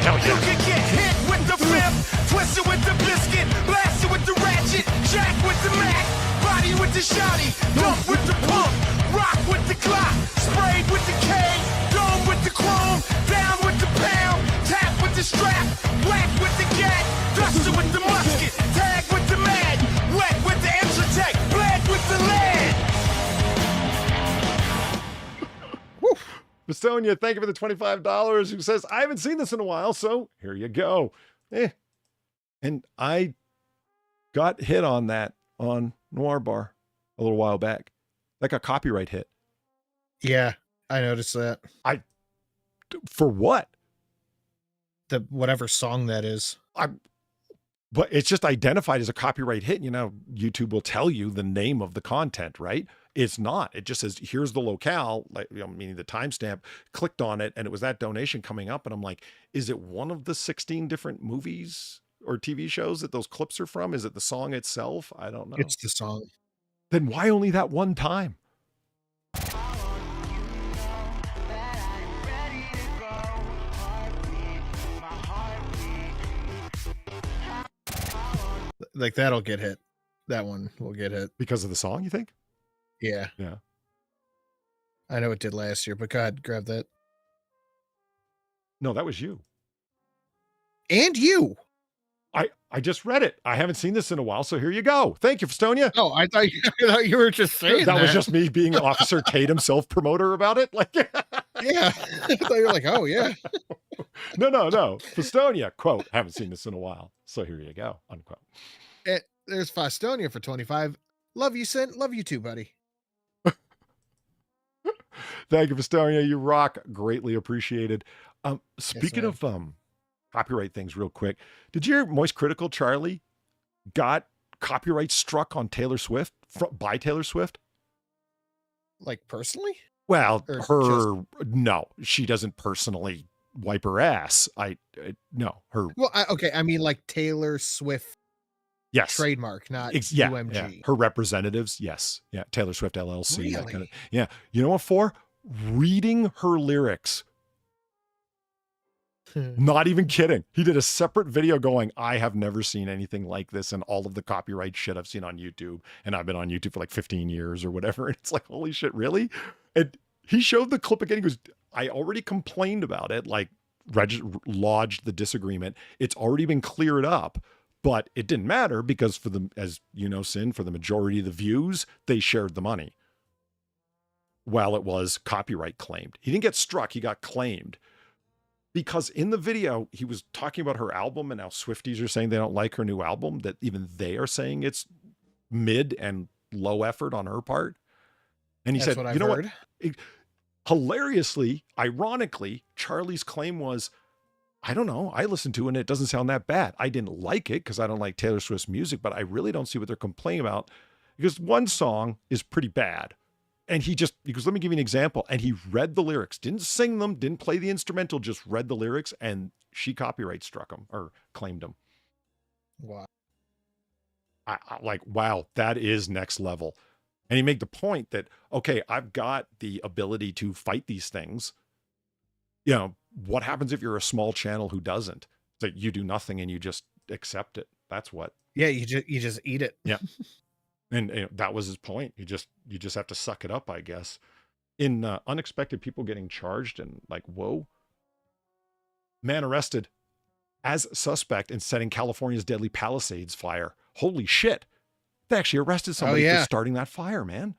yeah. You can get hit with the flip, twist it with the biscuit, blast it with the ratchet, jack with the mac, body with the shotty, dump with the pump, rock with the clock, sprayed with the K, dome with the chrome, down with the pound, tap with the strap, whack with the gat, duster with the musket, tag with the mag, wet with the Intratec, bled with the lead. Bestonia, thank you for the $25. Who says, I haven't seen this in a while, so here you go. And I got hit on that on Noir Bar a little while back. That got copyright hit. Yeah, I noticed that. For what? The whatever song that is. But it's just identified as a copyright hit. You know, YouTube will tell you the name of the content, right? It's not. It just says, here's the locale, like, meaning the timestamp, clicked on it, and it was that donation coming up. And I'm like, is it one of the 16 different movies or TV shows that those clips are from? Is it the song itself? I don't know. It's the song. Then why only that one time? Like, that'll get hit. That one will get hit. Because of the song, you think? Yeah. Yeah. I know it did last year, but go ahead, grab that. No, that was you. And you. I just read it. I haven't seen this in a while, so here you go. Thank you, Festonia. Oh, I thought you were just saying that. That was just me being Officer Tatum self-promoter about it. Like, yeah. I thought you were like, oh, yeah. No. Festonia, quote, haven't seen this in a while, so here you go, unquote. There's Festonia for 25. Love you, Sin. Love you too, buddy. Thank you, Festonia. You rock. Greatly appreciated. Speaking Yes, of copyright things real quick, did you hear Moist Critical Charlie got copyright struck on Taylor Swift by Taylor Swift? Like, personally? Well, Or no, she doesn't personally wipe her ass. No, her. Well, okay. I mean, like Taylor Swift Yes. trademark, not Yeah, UMG. yeah. Her representatives. Yes. Yeah. Taylor Swift LLC. Really? That kind of, yeah. You know what for? Reading her lyrics. Not even kidding. He did a separate video going, I have never seen anything like this and all of the copyright shit I've seen on YouTube. And I've been on YouTube for like 15 years or whatever. And it's like, holy shit, really? And he showed the clip again. He goes, I already complained about it, like lodged the disagreement. It's already been cleared up, but it didn't matter because for the, as you know, Sin, for the majority of the views, they shared the money. While it was copyright claimed. He didn't get struck, he got claimed. Because in the video, he was talking about her album and how Swifties are saying they don't like her new album, that even they are saying it's mid and low effort on her part. And he That's said, what you know I've what? Hilariously, ironically, Charlie's claim was, I don't know, I listened to it and it doesn't sound that bad. I didn't like it because I don't like Taylor Swift's music, but I really don't see what they're complaining about because one song is pretty bad. And he goes, let me give you an example. And he read the lyrics, didn't sing them, didn't play the instrumental, just read the lyrics, and she copyright struck him or claimed him. Wow. I like, wow, that is next level. And he made the point that, okay, I've got the ability to fight these things. You know, what happens if you're a small channel who doesn't? It's like you do nothing and you just accept it. That's what. Yeah, you just eat it. Yeah. And you know, that was his point. You just have to suck it up, I guess. In unexpected people getting charged and like, whoa. Man arrested as suspect in setting California's deadly Palisades fire. Holy shit. They actually arrested somebody for starting that fire, man.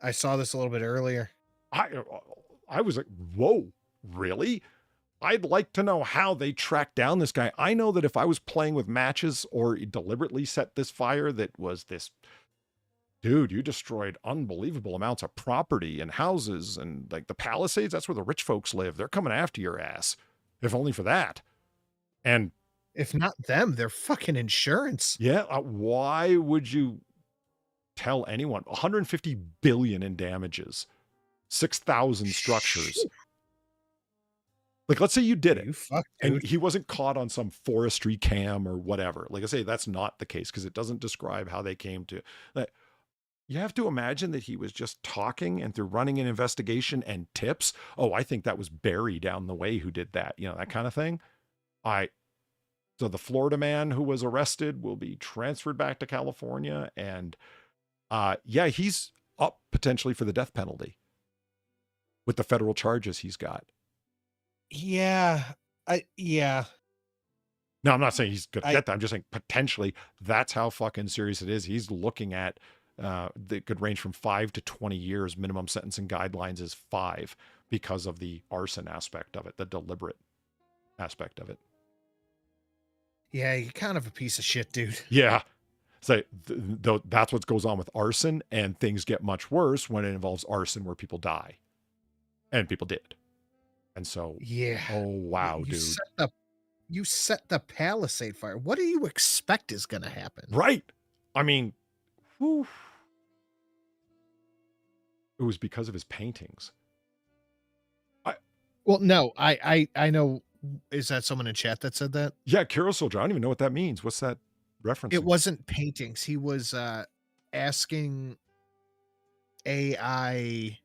I saw this a little bit earlier. I was like, whoa, really? I'd like to know how they tracked down this guy. I know that if I was playing with matches or deliberately set this fire, that was this, dude, you destroyed unbelievable amounts of property and houses and like the Palisades. That's where the rich folks live. They're coming after your ass, if only for that. And if not them, they're fucking insurance. Yeah. Why would you tell anyone? 150 billion in damages, 6,000 structures. Like, let's say you did it and he wasn't caught on some forestry cam or whatever. Like I say, that's not the case because it doesn't describe how they came to that. You have to imagine that he was just talking and through running an investigation and tips. Oh, I think that was Barry down the way who did that. You know, that kind of thing. So the Florida man who was arrested will be transferred back to California. And yeah, he's up potentially for the death penalty with the federal charges he's got. Yeah. No, I'm not saying he's going to get that. I'm just saying potentially that's how fucking serious it is. He's looking at that could range from 5 to 20 years. Minimum sentencing guidelines is 5 because of the arson aspect of it, the deliberate aspect of it. Yeah, you're kind of a piece of shit, dude. Yeah. So that's what goes on with arson, and things get much worse when it involves arson where people die. And people did. And so, yeah. Oh, wow, dude. You set the Palisade fire. What do you expect is going to happen? Right. I mean, whew. It was because of his paintings. Well, no, I know. Is that someone in chat that said that? Yeah, Carol Soldier. I don't even know what that means. What's that reference? It wasn't paintings. He was asking AI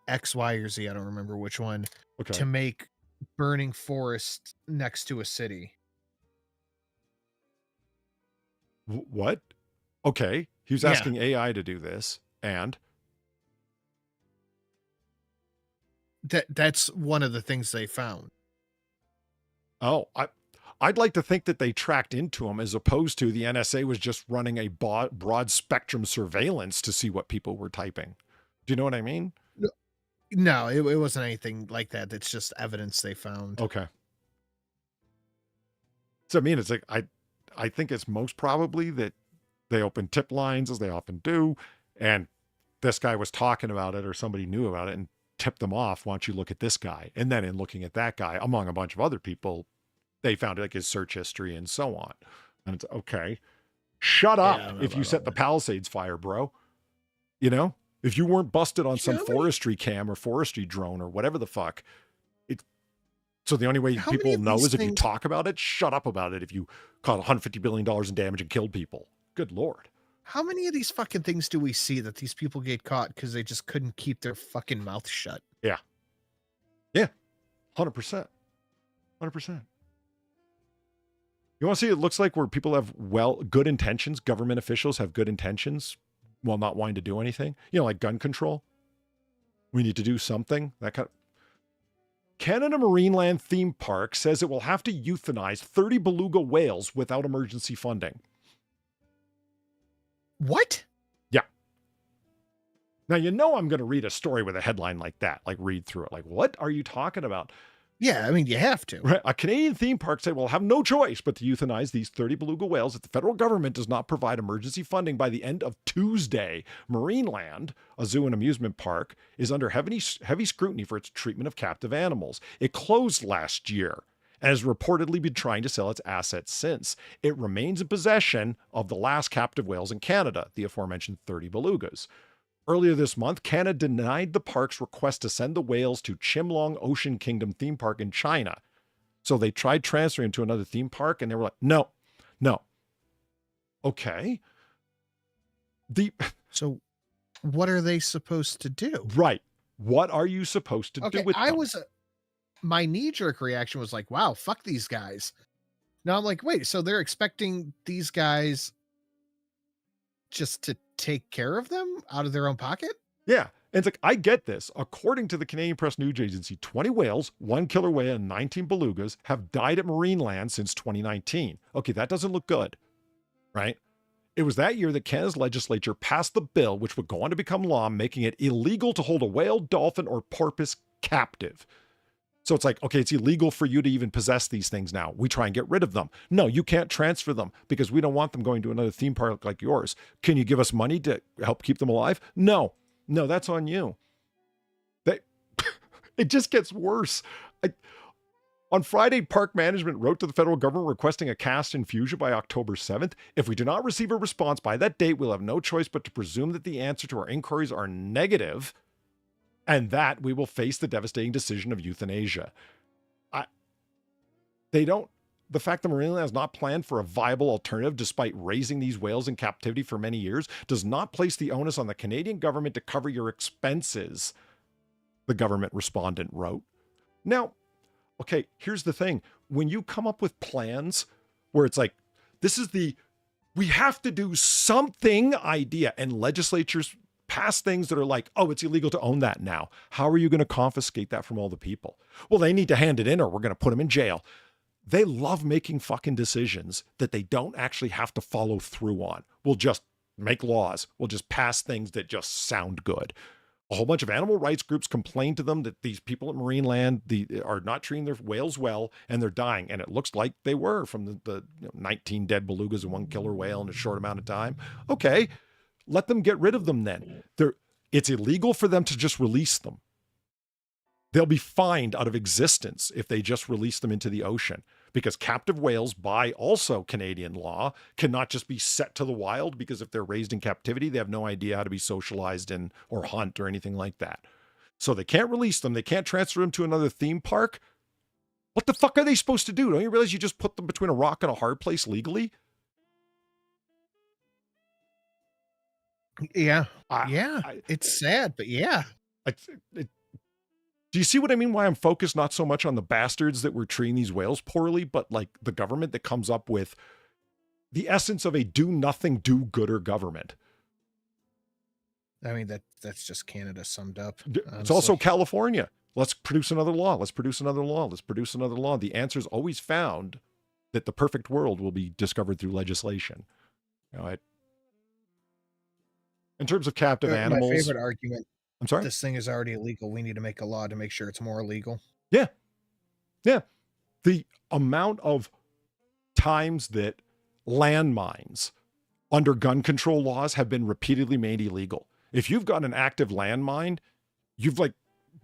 X, Y, or Z. I don't remember which one. Okay. To make burning forest next to a city. What? Okay. He was asking AI to do this, and that's one of the things they found. Oh, I'd like to think that they tracked into him as opposed to the NSA was just running a broad spectrum surveillance to see what people were typing. Do you know what I mean? No, it wasn't anything like that. It's just evidence they found. Okay. So I mean, it's like, I think it's most probably that they open tip lines as they often do. And this guy was talking about it or somebody knew about it and tipped them off. Why don't you look at this guy? And then in looking at that guy, among a bunch of other people, they found like his search history and so on. And it's okay. Shut up if you set the Palisades fire, bro. You know, if you weren't busted on some forestry cam or forestry drone or whatever the fuck. So the only way people know is if you talk about it. Shut up about it if you caught $150 billion in damage and killed people. Good Lord. How many of these fucking things do we see that these people get caught because they just couldn't keep their fucking mouth shut? Yeah. Yeah. 100%. 100%. You want to see it looks like where people have good intentions, government officials have good intentions while not wanting to do anything. You know, like gun control. We need to do something. That kind of. Canada Marineland Theme Park says it will have to euthanize 30 beluga whales without emergency funding. What? Yeah. Now, you know I'm going to read a story with a headline like that, like read through it. Like, what are you talking about? Yeah, I mean, you have to. Right. A Canadian theme park said we'll have no choice but to euthanize these 30 beluga whales if the federal government does not provide emergency funding by the end of Tuesday. Marineland, a zoo and amusement park, is under heavy scrutiny for its treatment of captive animals. It closed last year and has reportedly been trying to sell its assets since. It remains in possession of the last captive whales in Canada, the aforementioned 30 belugas. Earlier this month, Canada denied the park's request to send the whales to Chimlong Ocean Kingdom theme park in China. So they tried transferring them to another theme park and they were like, no. Okay. So what are they supposed to do? Right. What are you supposed to do Okay, with them? my knee-jerk reaction was like, wow, fuck these guys. Now I'm like, wait, so they're expecting these guys just to take care of them out of their own pocket? Yeah. And it's like, I get this. According to the Canadian Press News Agency, 20 whales, 1 killer whale, and 19 belugas have died at marine land since 2019. Okay, that doesn't look good, right? It was that year that Canada's legislature passed the bill, which would go on to become law, making it illegal to hold a whale, dolphin, or porpoise captive. So it's like, okay, it's illegal for you to even possess these things now. We try and get rid of them. No, you can't transfer them because we don't want them going to another theme park like yours. Can you give us money to help keep them alive? No, that's on you. It just gets worse. On Friday, park management wrote to the federal government requesting a cast infusion by October 7th. If we do not receive a response by that date, we'll have no choice but to presume that the answer to our inquiries are negative, and that we will face the devastating decision of euthanasia. The fact that Marineland is not planned for a viable alternative despite raising these whales in captivity for many years does not place the onus on the Canadian government to cover your expenses, the government respondent wrote. Now, okay, here's the thing. When you come up with plans where it's like, we have to do something idea, and legislatures pass things that are like, oh, it's illegal to own that now. How are you going to confiscate that from all the people? Well, they need to hand it in or we're going to put them in jail. They love making fucking decisions that they don't actually have to follow through on. We'll just make laws. We'll just pass things that just sound good. A whole bunch of animal rights groups complain to them that these people at Marineland are not treating their whales well and they're dying. And it looks like they were from the 19 dead belugas and 1 killer whale in a short amount of time. Okay, let them get rid of them then. It's illegal for them to just release them. They'll be fined out of existence if they just release them into the ocean, because captive whales, by also Canadian law, cannot just be set to the wild, because if they're raised in captivity, they have no idea how to be socialized or hunt or anything like that. So they can't release them. They can't transfer them to another theme park. What the fuck are they supposed to do? Don't you realize you just put them between a rock and a hard place legally? Yeah. It's sad, but yeah. Do you see what I mean? Why I'm focused not so much on the bastards that were treating these whales poorly, but like the government that comes up with the essence of a do nothing, do gooder government. I mean, that's just Canada summed up. It's also California. Let's produce another law. Let's produce another law. Let's produce another law. The answer is always found that the perfect world will be discovered through legislation. You know, in terms of captive animals. My favorite argument. I'm sorry? This thing is already illegal. We need to make a law to make sure it's more illegal. Yeah. Yeah. The amount of times that landmines under gun control laws have been repeatedly made illegal. If you've got an active landmine, you've like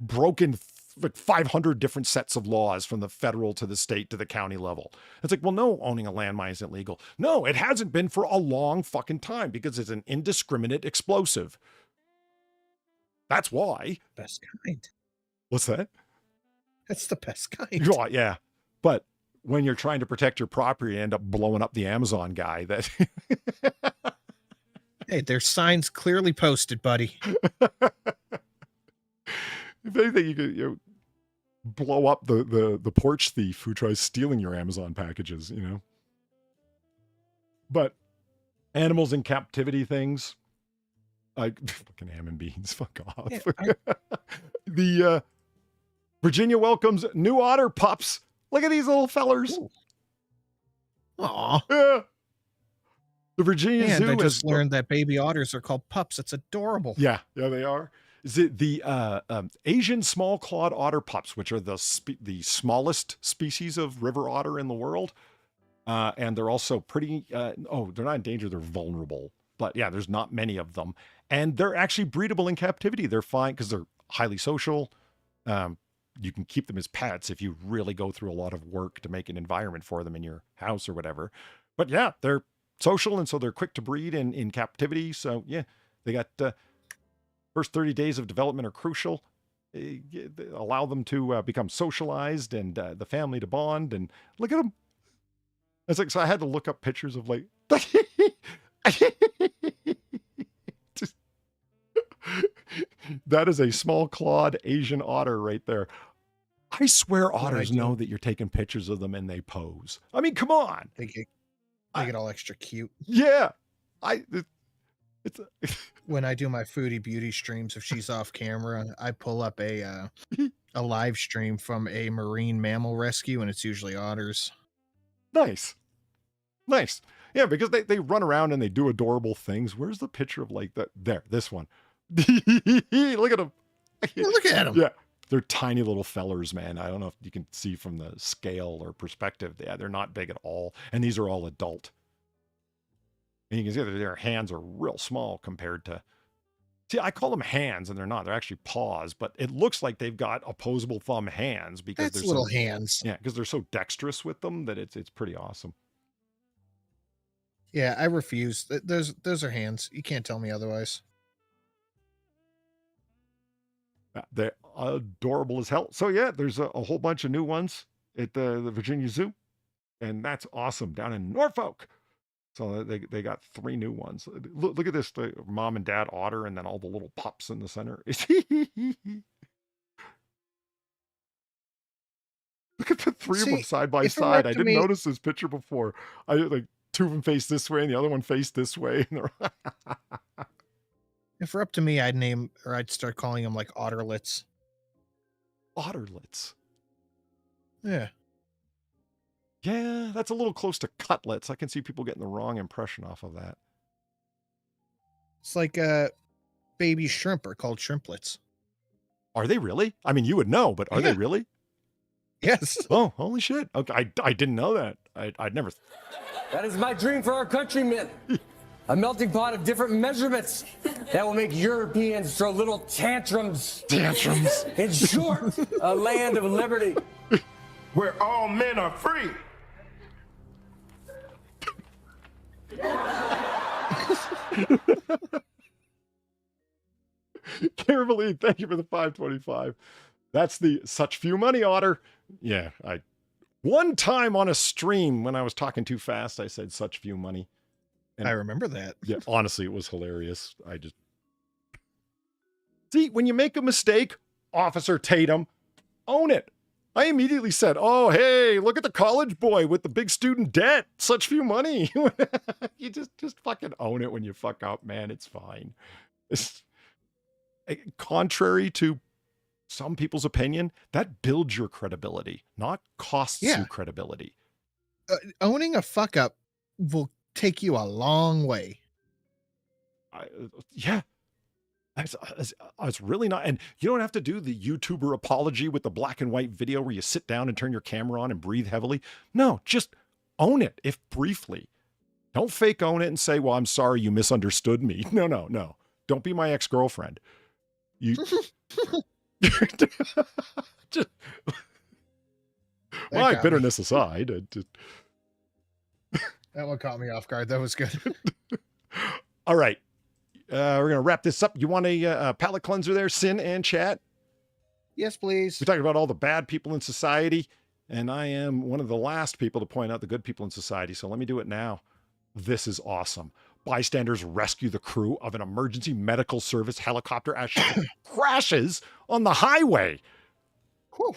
broken like 500 different sets of laws from the federal to the state to the county level. It's like, well, no, owning a landmine isn't legal. No, it hasn't been for a long fucking time because it's an indiscriminate explosive. That's why. Best kind. What's that? That's the best kind. Yeah. But when you're trying to protect your property, you end up blowing up the Amazon guy. That Hey, there's signs clearly posted, buddy. If anything, you could blow up the porch thief who tries stealing your Amazon packages, But animals in captivity things, fucking ham and beans, fuck off. Yeah, the Virginia welcomes new otter pups. Look at these little fellers. Ooh. Aw. Yeah. The Virginia Zoo I just learned that baby otters are called pups. It's adorable. Yeah, they are. Is it the Asian small-clawed otter pups, which are the smallest species of river otter in the world? And they're also pretty, they're not endangered, they're vulnerable. But yeah, there's not many of them. And they're actually breedable in captivity. They're fine because they're highly social. You can keep them as pets if you really go through a lot of work to make an environment for them in your house or whatever. But yeah, they're social, and so they're quick to breed in captivity. So yeah, they got first 30 days of development are crucial. They allow them to become socialized and the family to bond. And look at them. It's like, so I had to look up pictures of like, just That is a small clawed Asian otter right there. I swear otters know that you're taking pictures of them and they pose. I mean, come on. They get all extra cute. Yeah. When I do my foodie beauty streams, if she's off camera, I pull up a live stream from a marine mammal rescue, and it's usually otters. Nice. Yeah, because they run around and they do adorable things. Where's the picture of like that? There, this one. Look at them. Look at them. Yeah. They're tiny little fellers, man. I don't know if you can see from the scale or perspective. Yeah, they're not big at all. And these are all adult. And you can see that their hands are real small compared to... See, I call them hands, and they're not. They're actually paws, but it looks like they've got opposable thumb hands because That's little hands. Yeah, because they're so dexterous with them that it's pretty awesome. Yeah, I refuse. Those are hands. You can't tell me otherwise. They're adorable as hell. So yeah, there's a whole bunch of new ones at the Virginia Zoo, and that's awesome down in Norfolk. So they got 3 new ones. Look at this, the mom and dad otter, and then all the little pups in the center. Look at the 3 of them side by side. I didn't notice this picture before. I like 2 of them face this way and the other one face this way. If it were up to me, I'd start calling them like otterlets. Otterlets. Yeah. Yeah, that's a little close to cutlets. I can see people getting the wrong impression off of that. It's like baby shrimp are called shrimplets. Are they really? I mean, you would know, but are they really? Yes. Oh, holy shit. Okay, I didn't know that. I'd never... That is my dream for our countrymen. A melting pot of different measurements that will make Europeans throw little tantrums. Tantrums. In short, a land of liberty. Where all men are free. Kimberly, thank you for the 525. That's the Such Few Money Otter. Yeah, one time on a stream when I was talking too fast, I said such few money. And I remember that. Yeah, honestly, it was hilarious. See, when you make a mistake, Officer Tatum, own it. I immediately said, oh, hey, look at the college boy with the big student debt. Such few money. You just fucking own it when you fuck up, man. It's fine. Contrary to some people's opinion, that builds your credibility, not costs you credibility. Owning a fuck up will take you a long way. Yeah. It's really not. And you don't have to do the YouTuber apology with the black and white video where you sit down and turn your camera on and breathe heavily. No, just own it, if briefly. Don't fake own it and say, well, I'm sorry you misunderstood me. No. Don't be my ex-girlfriend. Just, my bitterness aside. That one caught me off guard. That was good. All right. We're going to wrap this up. You want a palate cleanser there, Sin and chat? Yes, please. We talked about all the bad people in society, and I am one of the last people to point out the good people in society, so let me do it now. This is awesome. Bystanders rescue the crew of an emergency medical service helicopter as she crashes on the highway. Whew.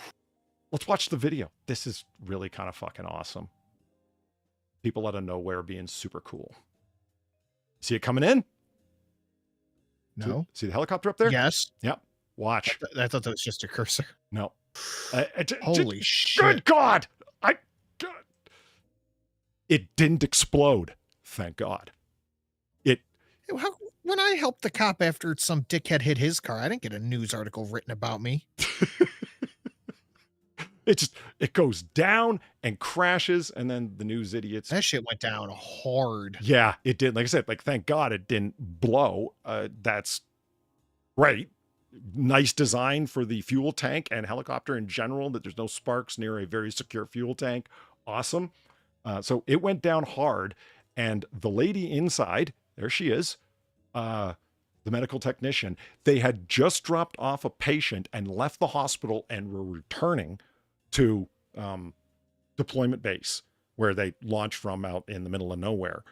Let's watch the video. This is really kind of fucking awesome. People out of nowhere being super cool. See it coming in? No. See the helicopter up there? Yes. Yep. Watch. I thought that was just a cursor. No. Holy shit. Good God. It didn't explode. Thank God. When I helped the cop after some dickhead hit his car, I didn't get a news article written about me. It goes down and crashes, and then the news idiots. That shit went down hard. Yeah, it did. Like I said, thank God it didn't blow. That's great. Nice design for the fuel tank and helicopter in general, that there's no sparks near a very secure fuel tank. Awesome. So it went down hard, and the lady inside, there she is, the medical technician, they had just dropped off a patient and left the hospital and were returning to deployment base where they launched from out in the middle of nowhere,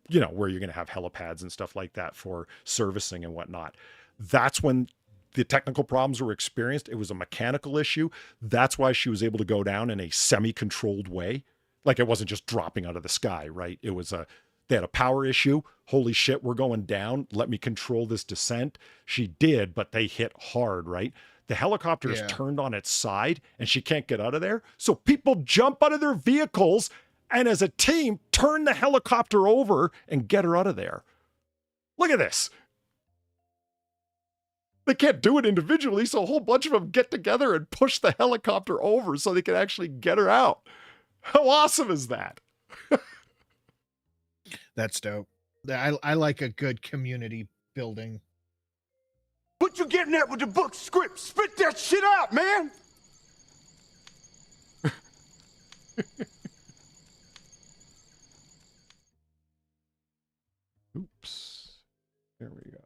where you're going to have helipads and stuff like that for servicing and whatnot. That's when the technical problems were experienced. It was a mechanical issue. That's why she was able to go down in a semi-controlled way. Like it wasn't just dropping out of the sky, right? It was they had a power issue. Holy shit, we're going down. Let me control this descent. She did, but they hit hard, right? The helicopter is turned on its side and she can't get out of there. So people jump out of their vehicles and as a team turn the helicopter over and get her out of there. Look at this. They can't do it individually, so a whole bunch of them get together and push the helicopter over so they can actually get her out. How awesome is that? That's dope. I like a good community building. What you getting at with the book script? Spit that shit out, man! Oops. There we go.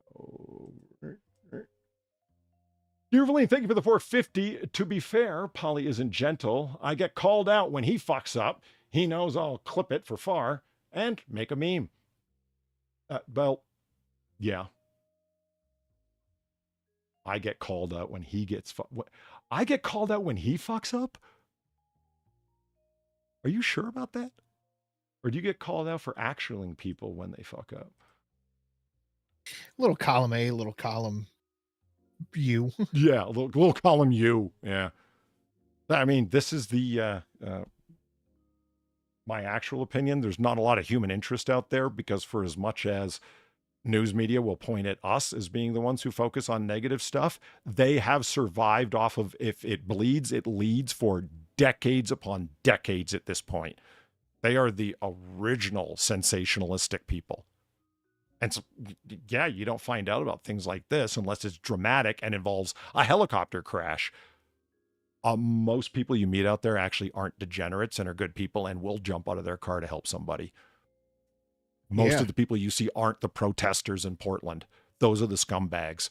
Dear Valine, thank you for the 450. To be fair, Polly isn't gentle. I get called out when he fucks up. He knows I'll clip it for far and make a meme. Well, yeah. I get called out when he gets I get called out when he fucks up? Are you sure about that? Or do you get called out for actualing people when they fuck up? Little column A, little column U. Yeah, a little column U. Yeah. I mean, this is the my actual opinion. There's not a lot of human interest out there because for as much as news media will point at us as being the ones who focus on negative stuff, they have survived off of if it bleeds, it leads for decades upon decades at this point. They are the original sensationalistic people. And so, yeah, you don't find out about things like this unless it's dramatic and involves a helicopter crash. Most people you meet out there actually aren't degenerates and are good people and will jump out of their car to help somebody. Most of the people you see aren't the protesters in Portland. Those are the scumbags.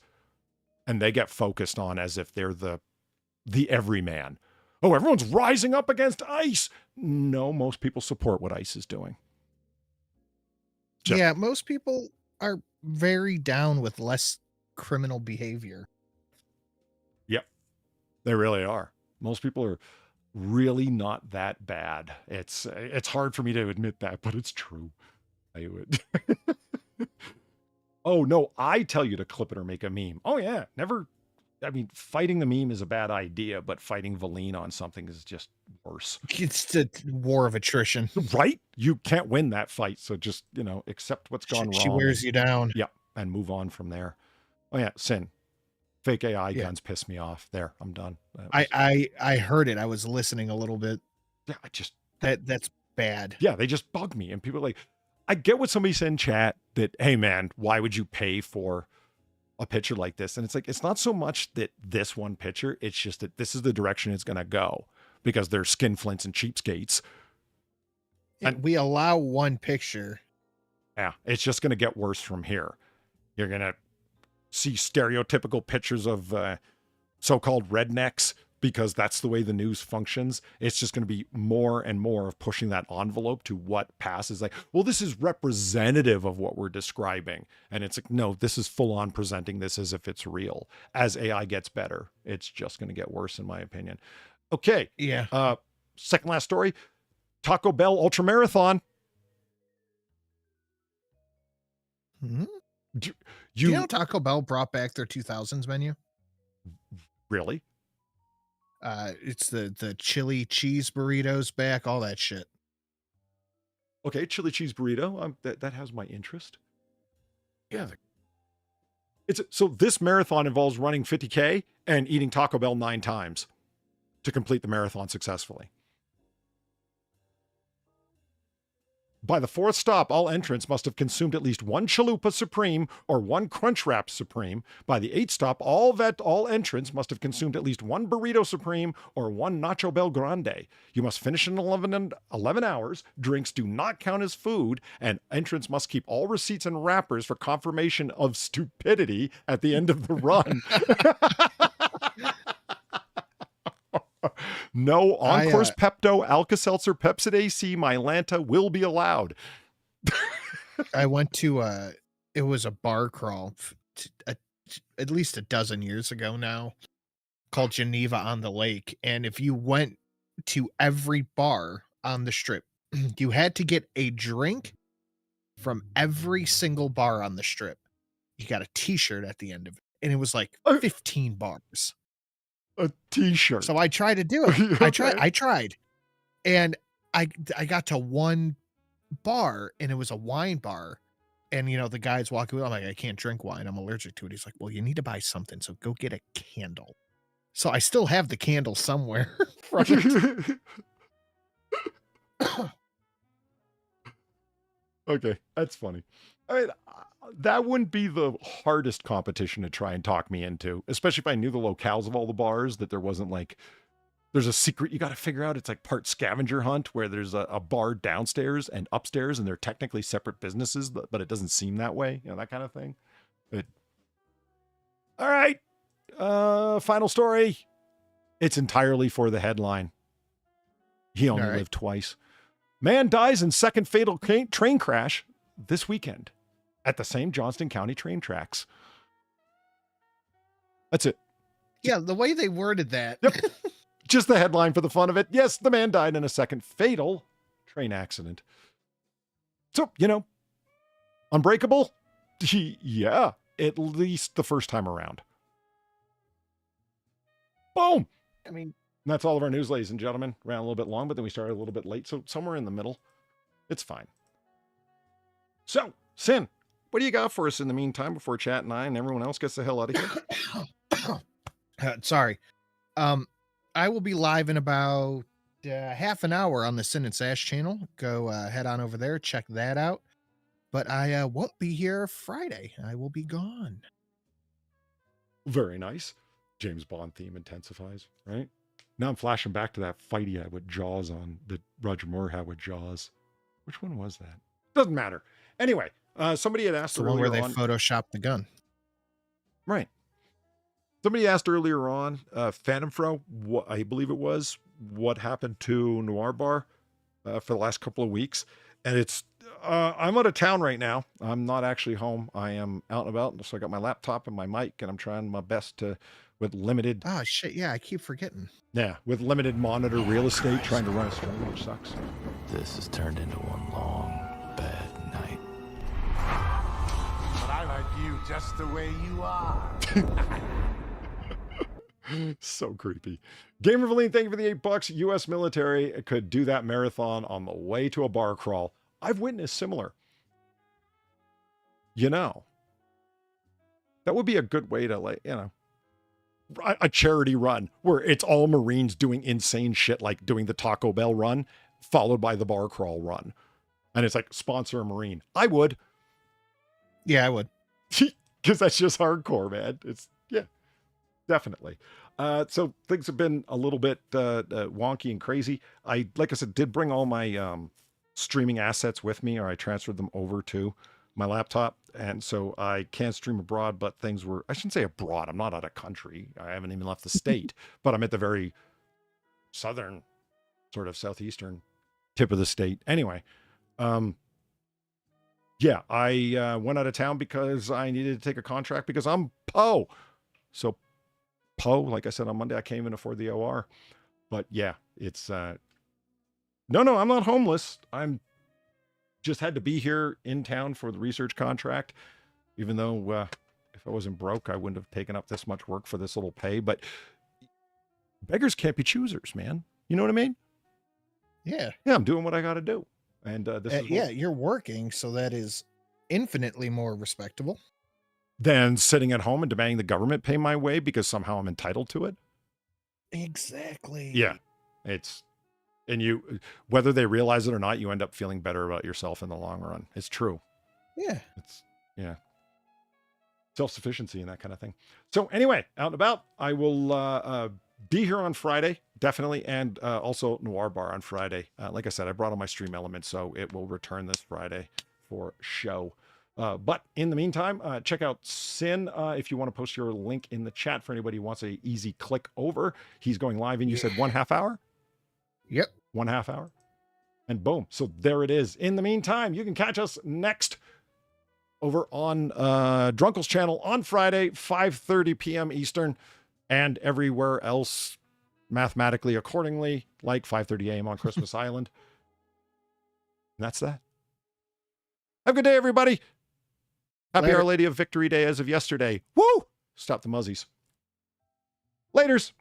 And they get focused on as if they're the everyman. Oh, everyone's rising up against ICE. No, most people support what ICE is doing. Yeah, most people are very down with less criminal behavior. Yep, they really are. Most people are really not that bad. It's hard for me to admit that, but it's true. I would. Oh, no, I tell you to clip it or make a meme. Oh, yeah, never. I mean, fighting the meme is a bad idea, but fighting Valine on something is just worse. It's the war of attrition. Right? You can't win that fight. So just, accept what's gone wrong. She wears you down. Yeah. And move on from there. Oh, yeah. Sin. Fake AI guns piss me off. There. I'm done. I heard it. I was listening a little bit. Yeah. That's bad. Yeah. They just bug me. And people are like, I get what somebody said in chat that, hey, man, why would you pay for a picture like this? And it's like, it's not so much that this one picture, it's just that this is the direction it's going to go because they're skinflints and cheapskates. And we allow one picture. Yeah. It's just going to get worse from here. You're going to see stereotypical pictures of so-called rednecks because that's the way the news functions. It's just going to be more and more of pushing that envelope to what passes. Like, well, this is representative of what we're describing. And it's like, no, this is full on presenting this as if it's real. As AI gets better, it's just going to get worse, in my opinion. Okay. Yeah. Second last story, Taco Bell Ultra Marathon. Mm-hmm. Do you know Taco Bell brought back their 2000s menu? Really? It's the chili cheese burritos back, all that shit. Okay, chili cheese burrito. That has my interest. Yeah. So this marathon involves running 50K and eating Taco Bell 9 times to complete the marathon successfully. By the 4th stop, all entrants must have consumed at least 1 Chalupa Supreme or 1 Crunchwrap Supreme. By the 8th stop, all entrants must have consumed at least 1 Burrito Supreme or 1 Nacho Bel Grande. You must finish in 11 hours. Drinks do not count as food, and entrants must keep all receipts and wrappers for confirmation of stupidity at the end of the run. No Encore's Pepto, Alka-Seltzer, Pepsid AC, Mylanta will be allowed. I went to it was a bar crawl at least a dozen years ago now, called Geneva on the Lake. And if you went to every bar on the strip, you had to get a drink from every single bar on the strip. You got a t-shirt at the end of it. And it was like 15 bars. A t-shirt. So I tried to do it. Okay. I tried. And I got to one bar, and it was a wine bar. And, you know, the guy's walking away. I'm like, I can't drink wine. I'm allergic to it. He's like, well, you need to buy something. So go get a candle. So I still have the candle somewhere from it. Okay, that's funny. I mean, that wouldn't be the hardest competition to try and talk me into, especially if I knew the locales of all the bars, that there wasn't like, there's a secret you got to figure out. It's like part scavenger hunt where there's a bar downstairs and upstairs, and they're technically separate businesses, but it doesn't seem that way, you know, that kind of thing. But all right, final story. It's entirely for the headline. He only lived twice. Man dies in second fatal train crash this weekend at the same Johnston County train tracks. That's it. Yeah, the way they worded that. Yep. Just the headline for the fun of it. Yes, the man died in a second fatal train accident. So, you know, unbreakable? Yeah, at least the first time around. Boom. I mean, and that's all of our news, ladies and gentlemen. Ran a little bit long, but then we started a little bit late. So somewhere in the middle. It's fine. So, Sin, what do you got for us in the meantime before Chat and I and everyone else gets the hell out of here? Sorry. I will be live in about half an hour on the Sin and Sash channel. Go head on over there, check that out. But I won't be here Friday. I will be gone. Very nice. James Bond theme intensifies, right? Now I'm flashing back to that fight he had with Jaws on, that Roger Moore had with Jaws. Which one was that? Doesn't matter. Anyway, somebody had asked the one where they on, photoshopped the gun. Right. Somebody asked earlier on, Phantom Fro, what I believe it was, what happened to Noir Bar for the last couple of weeks. And it's, I'm out of town right now. I'm not actually home. I am out and about. So I got my laptop and my mic, and I'm trying my best to, with limited. Oh, shit. Yeah, I keep forgetting. Yeah, with limited monitor real estate, trying to run a stream, which sucks. This has turned into one long, bad night. But I like you just the way you are. So creepy. Gamer Valine, thank you for the $8. U.S. military could do that marathon on the way to a bar crawl. I've witnessed similar. You know, that would be a good way to, like, you know, a charity run where it's all Marines doing insane shit, like doing the Taco Bell run, followed by the bar crawl run. And it's like, sponsor a Marine. I would. Yeah, I would. Because that's just hardcore, man. It's, yeah, definitely. So things have been a little bit wonky and crazy. I, like I said, did bring all my streaming assets with me, or I transferred them over to my laptop. And so I can stream abroad, but things were, I shouldn't say abroad. I'm not out of country. I haven't even left the state, but I'm at the very southern, sort of southeastern tip of the state. Anyway, yeah, I went out of town because I needed to take a contract because I'm Poe. So Poe, like I said on Monday, I can't even afford the OR. But yeah, it's, no, I'm not homeless. I'm just had to be here in town for the research contract, even though if I wasn't broke, I wouldn't have taken up this much work for this little pay. But beggars can't be choosers, man. You know what I mean? Yeah. Yeah, I'm doing what I got to do. And this is yeah, you're working, so that is infinitely more respectable than sitting at home and demanding the government pay my way because somehow I'm entitled to it. Exactly. Yeah, it's, and you, whether they realize it or not, you end up feeling better about yourself in the long run. It's true. Yeah. It's, yeah. Self-sufficiency and that kind of thing. So anyway, out and about, I will be here on Friday, definitely. And also Noir Bar on Friday. Like I said, I brought all my stream elements, so it will return this Friday for show. But in the meantime, check out Sin if you want to post your link in the chat for anybody who wants a easy click over. He's going live, and you said 1/2 hour? Yep. 1/2 hour. And boom. So there it is. In the meantime, you can catch us next over on Drunkle's channel on Friday, 5:30 p.m. Eastern, and everywhere else mathematically accordingly, like 5:30 a.m. on Christmas Island. And that's that. Have a good day, everybody. Happy Later. Our Lady of Victory Day as of yesterday. Woo! Stop the muzzies. Laters.